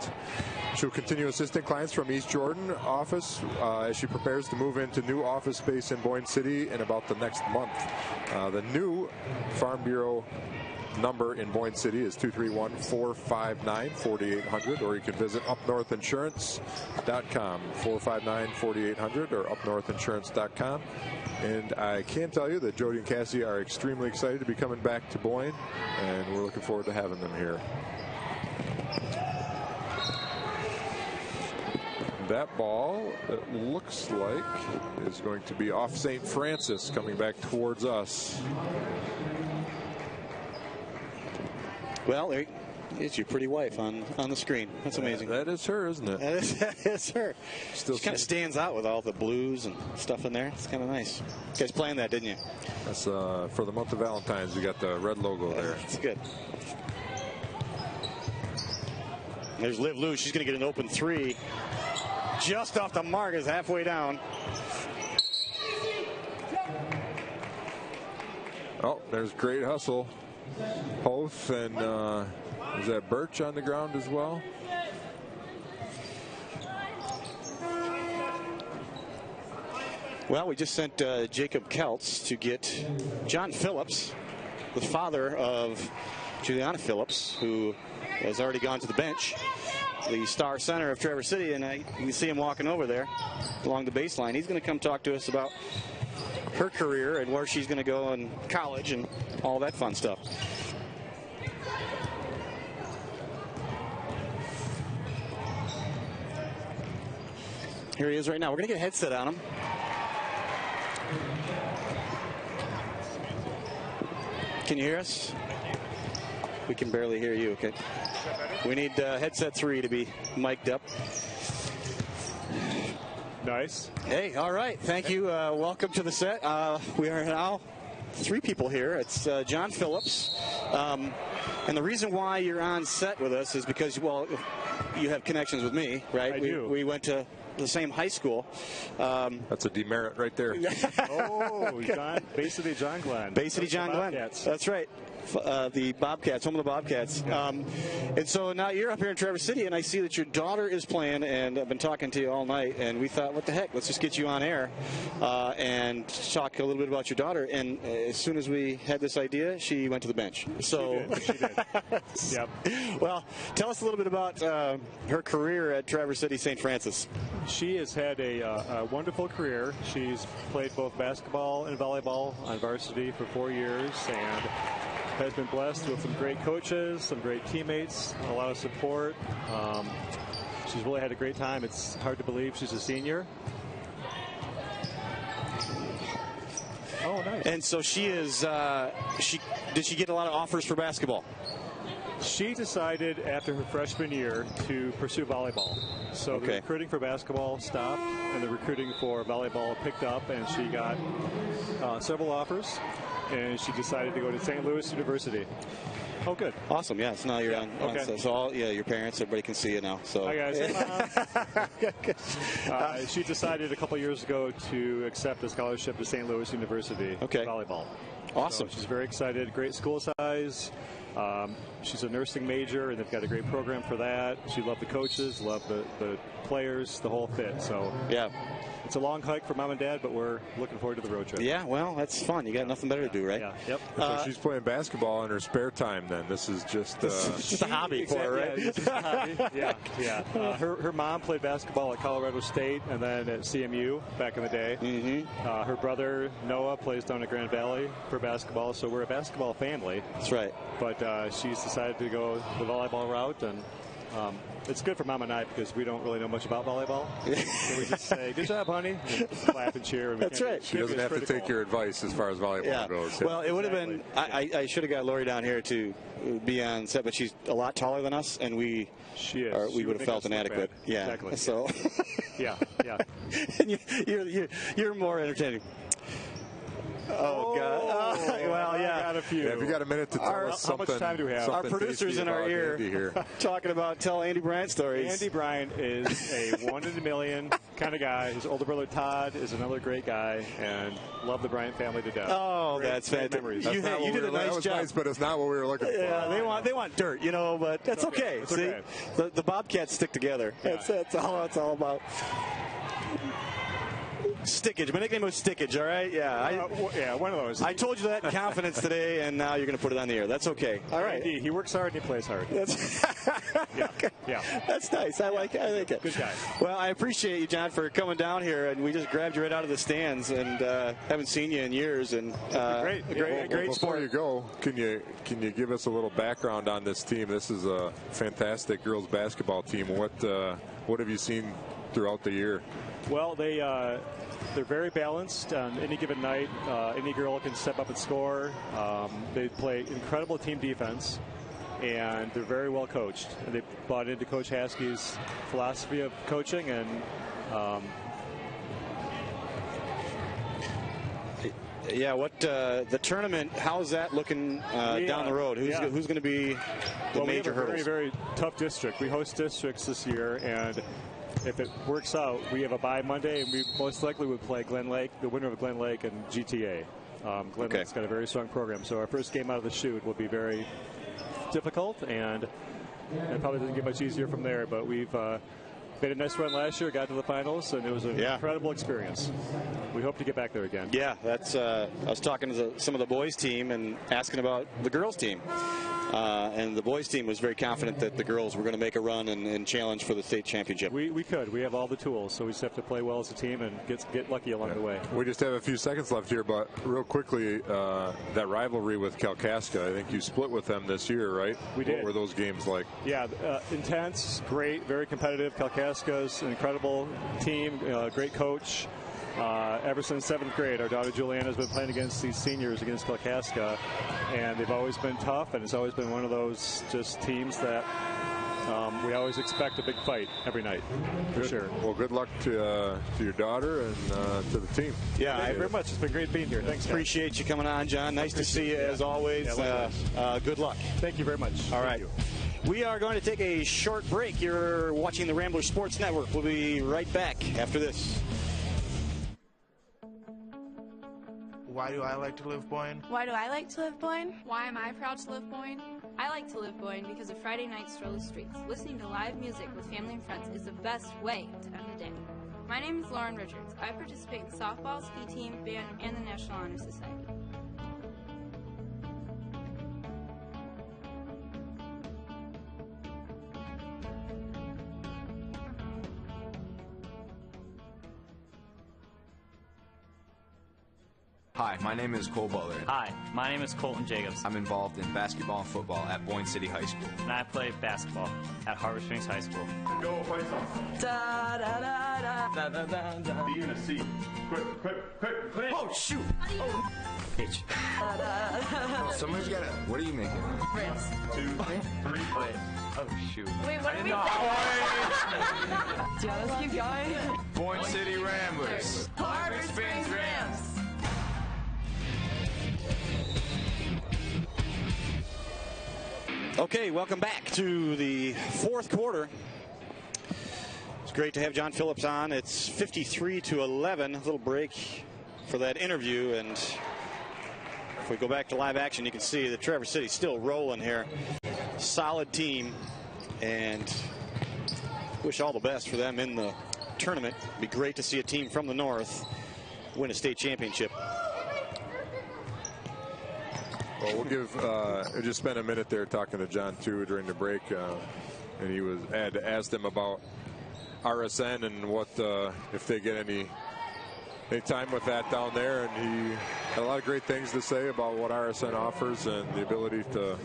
She'll continue assisting clients from East Jordan office as she prepares to move into new office space in Boyne City in about the next month. The new Farm Bureau number in Boyne City is 231-459-4800, or you can visit upnorthinsurance.com, 459-4800, or upnorthinsurance.com. And I can tell you that Jody and Cassie are extremely excited to be coming back to Boyne, and we're looking forward to having them here. That ball, it looks like, is going to be off St. Francis, coming back towards us. Well, there is your pretty wife on the screen. That's amazing. That is her, isn't it? That is her. She kind of stands out with all the blues and stuff in there. It's kind of nice. You guys planned that, didn't you? That's for the month of Valentine's. We got the red logo there. It's good. There's Liv Lou. She's going to get an open three. Just off the mark, is halfway down. Oh, there's great hustle. Hoth and is that Birch on the ground as well? Well, we just sent Jacob Keltz to get John Phillips, the father of Juliana Phillips, who has already gone to the bench, the star center of Traverse City, and you can see him walking over there along the baseline. He's going to come talk to us about her career and where she's going to go in college and all that fun stuff. Here he is right now. We're going to get a headset on him. Can you hear us? We can barely hear you. Okay. We need headset 3 to be mic'd up. Nice. Hey, all right. Thank you. Welcome to the set. We are now 3 people here. It's John Phillips. And the reason why you're on set with us is because, well, you have connections with me, right? I do. We went to the same high school. That's a demerit right there. Bay City John Glenn. Bay City John Glenn. That's right. The Bobcats, home of the Bobcats. And so now you're up here in Traverse City, and I see that your daughter is playing, and I've been talking to you all night, and we thought, what the heck, let's just get you on air and talk a little bit about your daughter. And as soon as we had this idea, she went to the bench. So She did. Yep. Well, tell us a little bit about her career at Traverse City St. Francis. She has had a wonderful career. She's played both basketball and volleyball on varsity for 4 years, and has been blessed with some great coaches, some great teammates, a lot of support. She's really had a great time. It's hard to believe she's a senior. Oh, nice. And so she is. Did she get a lot of offers for basketball? She decided after her freshman year to pursue volleyball. So the recruiting for basketball stopped, and the recruiting for volleyball picked up, and she got several offers. And she decided to go to St. Louis University. Oh, good. Awesome. Yeah. So now you're on. Okay. So all, your parents, everybody can see you now. So. Hi, guys. Hey, Mom. She decided a couple years ago to accept a scholarship to St. Louis University for volleyball. Awesome. So she's very excited. Great school size. She's a nursing major, and they've got a great program for that. She loved the coaches, loved the players, the whole fit. So yeah. It's a long hike for Mom and Dad, but we're looking forward to the road trip. Yeah, well, that's fun. You got nothing better to do, right? Yeah. Yep. So she's playing basketball in her spare time then. This is just just a hobby for her, right? Yeah, it's just a hobby. Yeah. Her mom played basketball at Colorado State and then at CMU back in the day. Mm-hmm. Her brother, Noah, plays down at Grand Valley for basketball, so we're a basketball family. That's right. But she's decided to go the volleyball route, and it's good for Mom and I because we don't really know much about volleyball. So we just say, good job, honey, and clap and cheer. And That's right. She doesn't have to take your advice as far as volleyball goes. Well, it would have been, I should have got Lori down here to be on set, but she's a lot taller than us, and we would have felt inadequate. Yeah. Exactly. So. Yeah. And you're more entertaining. Oh, God. Well, yeah. I got a few. Yeah, if you got a minute to tell us something. How much time do we have? Our producer's in our ear here. talking about tell Andy Bryant stories. Andy Bryant is a 1 in a million kind of guy. His older brother Todd is another great guy, and love the Bryant family to death. Oh, that's fantastic. You did a nice job. Nice, but it's not what we were looking for. Yeah, they want dirt, but that's okay. It's See, okay. The Bobcats stick together. Yeah. That's all it's all about. Stickage. My nickname was Stickage, all right? Yeah. Yeah, one of those. I told you that in confidence today, and now you're going to put it on the air. That's okay. All right. He works hard and he plays hard. Yeah. That's nice. I like it. Good guy. Well, I appreciate you, John, for coming down here, and we just grabbed you right out of the stands, and haven't seen you in years. And great Before sport. you go, can you give us a little background on this team? This is a fantastic girls basketball team. What have you seen throughout the year? Well, they're very balanced. On any given night, any girl can step up and score. They play incredible team defense, and they're very well coached. And they bought into Coach Haskey's philosophy of coaching, and the tournament, how's that looking down the road? Who's going to be the major hurdles? We have a very, very tough district. We host districts this year, and if it works out, we have a bye Monday, and we most likely would play Glen Lake, the winner of Glen Lake and GTA. Glen Lake's got a very strong program, so our first game out of the chute will be very difficult, and it probably doesn't get much easier from there. But we've made a nice run last year, got to the finals, and it was an incredible experience. We hope to get back there again. Yeah, that's. I was talking to some of the boys' team and asking about the girls' team. And the boys' team was very confident that the girls were going to make a run and challenge for the state championship. We could. We have all the tools, so we just have to play well as a team and get lucky along the way. We just have a few seconds left here, but real quickly, that rivalry with Kalkaska, I think you split with them this year, right? We did. What were those games like? Yeah, intense, great, very competitive. Kalkaska's an incredible team, great coach. Ever since 7th grade, our daughter Juliana has been playing against these seniors against Kalkaska, and they've always been tough, and it's always been one of those just teams that we always expect a big fight every night, for sure. Well, good luck to your daughter and to the team. Yeah, thank you very much. It's been great being here. Thanks, guys. Appreciate you coming on, John. Nice to see you as always. Good luck. Thank you very much. All right. We are going to take a short break. You're watching the Rambler Sports Network. We'll be right back after this. Why do I like to live Boyne? Why do I like to live Boyne? Why am I proud to live Boyne? I like to live Boyne because of Friday night stroll the streets. Listening to live music with family and friends is the best way to end the day. My name is Lauren Richards. I participate in softball, ski team, band, and the National Honor Society. Hi, my name is Cole Butler. Hi, my name is Colton Jacobs. I'm involved in basketball and football at Boyne City High School. And I play basketball at Harbor Springs High School. Go play something. Da da da da da da da. B and a C. Quick. Oh shoot! Oh. H. Somebody's got it. What are you making? Rams. 2, 3. Wait. Oh shoot. Wait, what are we saying? Let's keep going. Boyne City Ramblers. Harbor Springs Rams. Okay, welcome back to the fourth quarter. It's great to have John Phillips on. It's 53-11. A little break for that interview, and if we go back to live action, you can see that Traverse City's still rolling here. Solid team, and wish all the best for them in the tournament. It'd be great to see a team from the north win a state championship. Well, we'll give just spent a minute there talking to John too during the break, and he had asked him about RSN and what if they get any time with that down there, and he had a lot of great things to say about what RSN offers and the ability to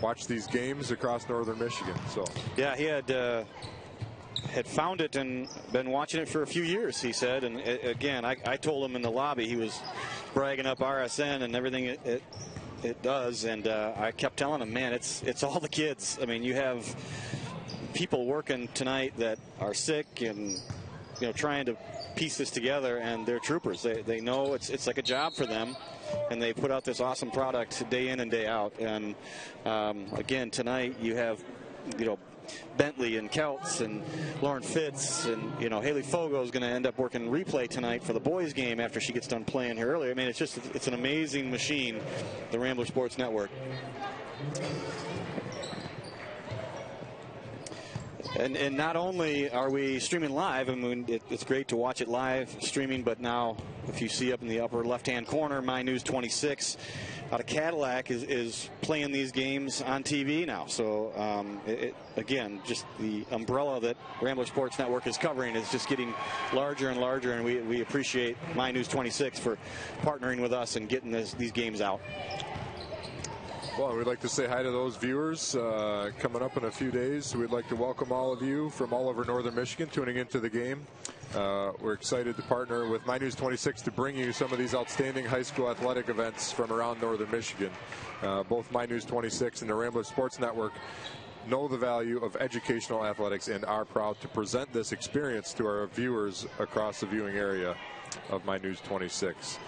watch these games across northern Michigan. So yeah, he had found it and been watching it for a few years, he said. And again, I told him in the lobby he was bragging up RSN and everything it does, and I kept telling him, man, it's all the kids. I mean, you have people working tonight that are sick and trying to piece this together, and they're troopers. They know it's like a job for them, and they put out this awesome product day in and day out. And again, tonight you have, Bentley and Kelts and Lauren Fitz and, Haley Fogo is going to end up working replay tonight for the boys game after she gets done playing here earlier. I mean, it's an amazing machine, the Rambler Sports Network. And not only are we streaming live, I mean, it's great to watch it live streaming, but now if you see up in the upper left-hand corner, My News 26 out of Cadillac is playing these games on TV now. So, again, just the umbrella that Rambler Sports Network is covering is just getting larger and larger, and we appreciate My News 26 for partnering with us and getting these games out. Well, we'd like to say hi to those viewers coming up in a few days. We'd like to welcome all of you from all over northern Michigan tuning into the game. We're excited to partner with My News 26 to bring you some of these outstanding high school athletic events from around northern Michigan. Both My News 26 and the Rambler Sports Network know the value of educational athletics and are proud to present this experience to our viewers across the viewing area of My News 26.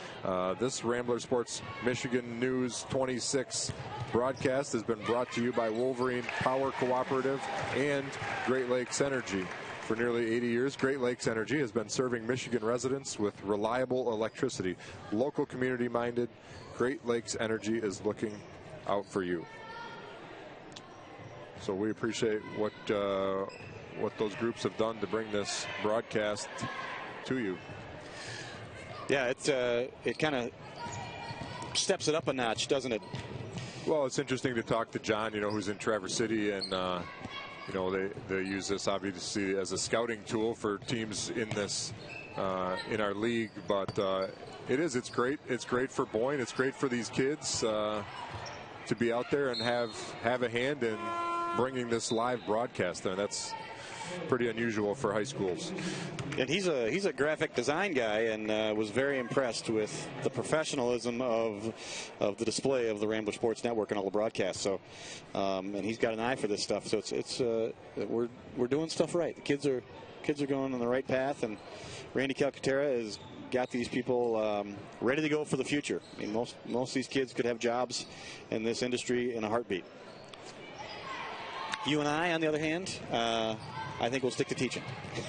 This Rambler Sports Michigan News 26 broadcast has been brought to you by Wolverine Power Cooperative and Great Lakes Energy. For nearly 80 years, Great Lakes Energy has been serving Michigan residents with reliable electricity. Local, community-minded, Great Lakes Energy is looking out for you. So we appreciate what those groups have done to bring this broadcast to you. Yeah, it kind of steps it up a notch, doesn't it? Well, it's interesting to talk to John, who's in Traverse City, and they use this obviously as a scouting tool for teams in this in our league. But it's great. It's great for Boyne. It's great for these kids to be out there and have a hand in bringing this live broadcast there. That's pretty unusual for high schools. And he's a graphic design guy, and was very impressed with the professionalism of the display of the Rambler Sports Network and all the broadcasts. So, and he's got an eye for this stuff. So we're doing stuff right. The kids are going on the right path, and Randy Calcaterra has got these people ready to go for the future. I mean, most of these kids could have jobs in this industry in a heartbeat. You and I, on the other hand, I think we'll stick to teaching.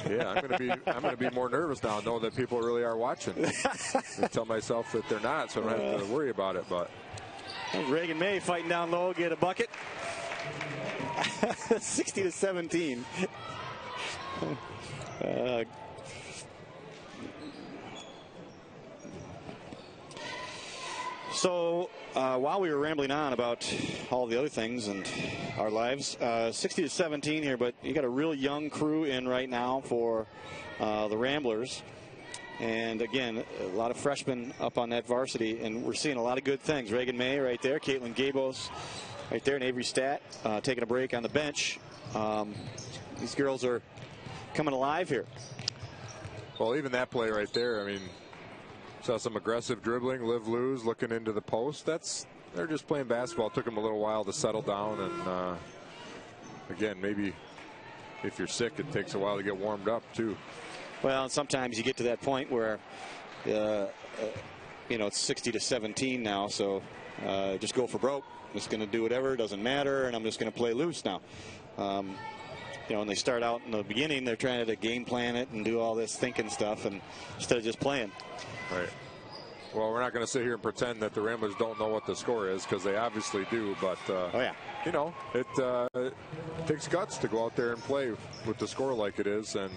Yeah, I'm going to be more nervous now, knowing that people really are watching. I tell myself that they're not, so I don't have to worry about it. But Reagan May fighting down low, get a bucket. 60-17. So while we were rambling on about all the other things and our lives, 60-17 here, but you got a real young crew in right now for the Ramblers. And again, a lot of freshmen up on that varsity, and we're seeing a lot of good things. Reagan May right there, Caitlin Gabos right there, and Avery Stat taking a break on the bench. These girls are coming alive here. Well, even that play right there, I mean, saw some aggressive dribbling, lose, looking into the post. They're just playing basketball. It took them a little while to settle down, and again, maybe if you're sick, it takes a while to get warmed up too. Well, sometimes you get to that point where, it's 60-17 now, so just go for broke. I'm just going to do whatever, it doesn't matter, and I'm just going to play loose now. When they start out in the beginning, they're trying to game plan it and do all this thinking stuff, and instead of just playing. Right. Well, we're not going to sit here and pretend that the Ramblers don't know what the score is, because they obviously do. But it takes guts to go out there and play with the score like it is, and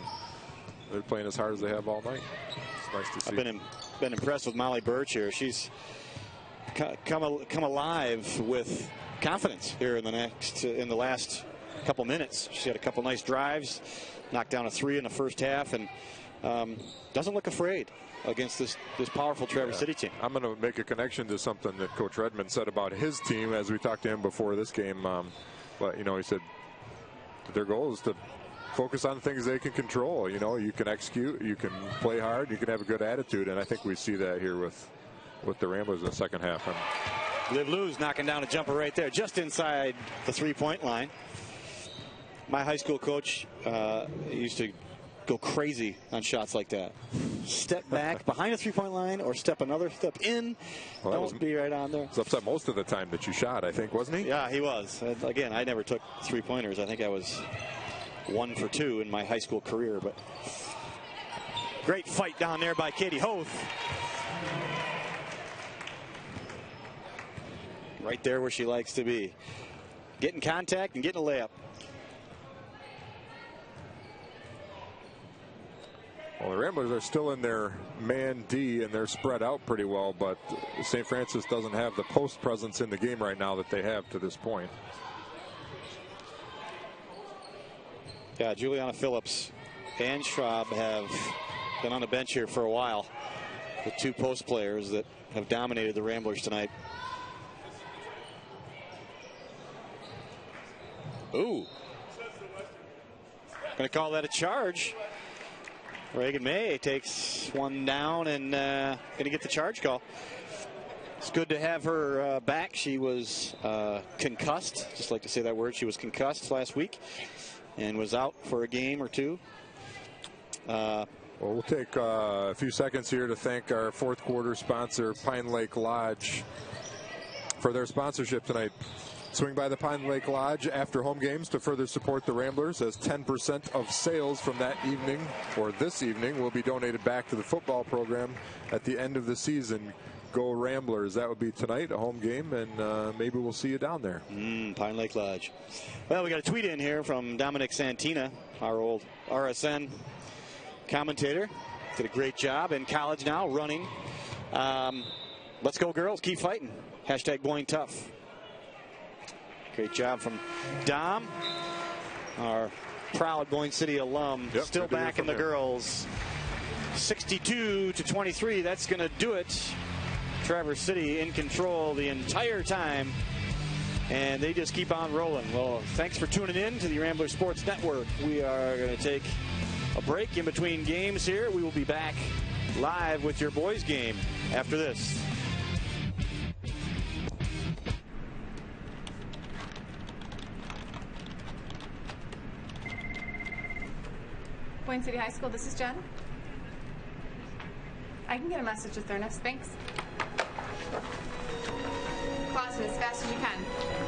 they're playing as hard as they have all night. It's nice to see. I've been impressed with Molly Birch here. She's come alive with confidence here in the last couple minutes. She had a couple nice drives, knocked down a 3 in the first half, and doesn't look afraid against this powerful Traverse City team. I'm going to make a connection to something that Coach Redmond said about his team as we talked to him before this game. But he said their goal is to focus on things they can control. You can execute, you can play hard, you can have a good attitude, and I think we see that here with the Ramblers in the second half. Liv Lew's knocking down a jumper right there, just inside the 3-point line. My high school coach used to go crazy on shots like that. Step back behind the three-point line or step another step in. Well, Don't be right on there. It's upset most of the time that you shot, I think, wasn't he? Yeah, he was. Again, I never took three-pointers. I think I was 1 for 2 in my high school career. But great fight down there by Katie Hoth. Right there where she likes to be. Getting contact and getting a layup. Well, the Ramblers are still in their man D, and they're spread out pretty well, but St. Francis doesn't have the post presence in the game right now that they have to this point. Yeah, Juliana Phillips and Schraub have been on the bench here for a while with 2 post players that have dominated the Ramblers tonight. Ooh. Going to call that a charge. Reagan May takes one down and going to get the charge call. It's good to have her back. She was concussed. Just like to say that word. She was concussed last week and was out for a game or 2. Well, we'll take a few seconds here to thank our fourth quarter sponsor, Pine Lake Lodge, for their sponsorship tonight. Swing by the Pine Lake Lodge after home games to further support the Ramblers, as 10% of sales from that evening or this evening will be donated back to the football program at the end of the season. Go Ramblers. That would be tonight, a home game, and maybe we'll see you down there. Pine Lake Lodge. Well, we got a tweet in here from Dominic Santina, our old RSN commentator. Did a great job in college now, running. Let's go, girls. Keep fighting. Hashtag Boyne Tough. Great job from Dom, our proud Boyne City alum. Yep, still back in the girls. 62-23. That's going to do it. Traverse City in control the entire time, and they just keep on rolling. Well, thanks for tuning in to the Rambler Sports Network. We are going to take a break in between games here. We will be back live with your boys game after this. Boyne City High School, this is Jen. I can get a message to Thurnis, thanks. Clausen, as fast as you can.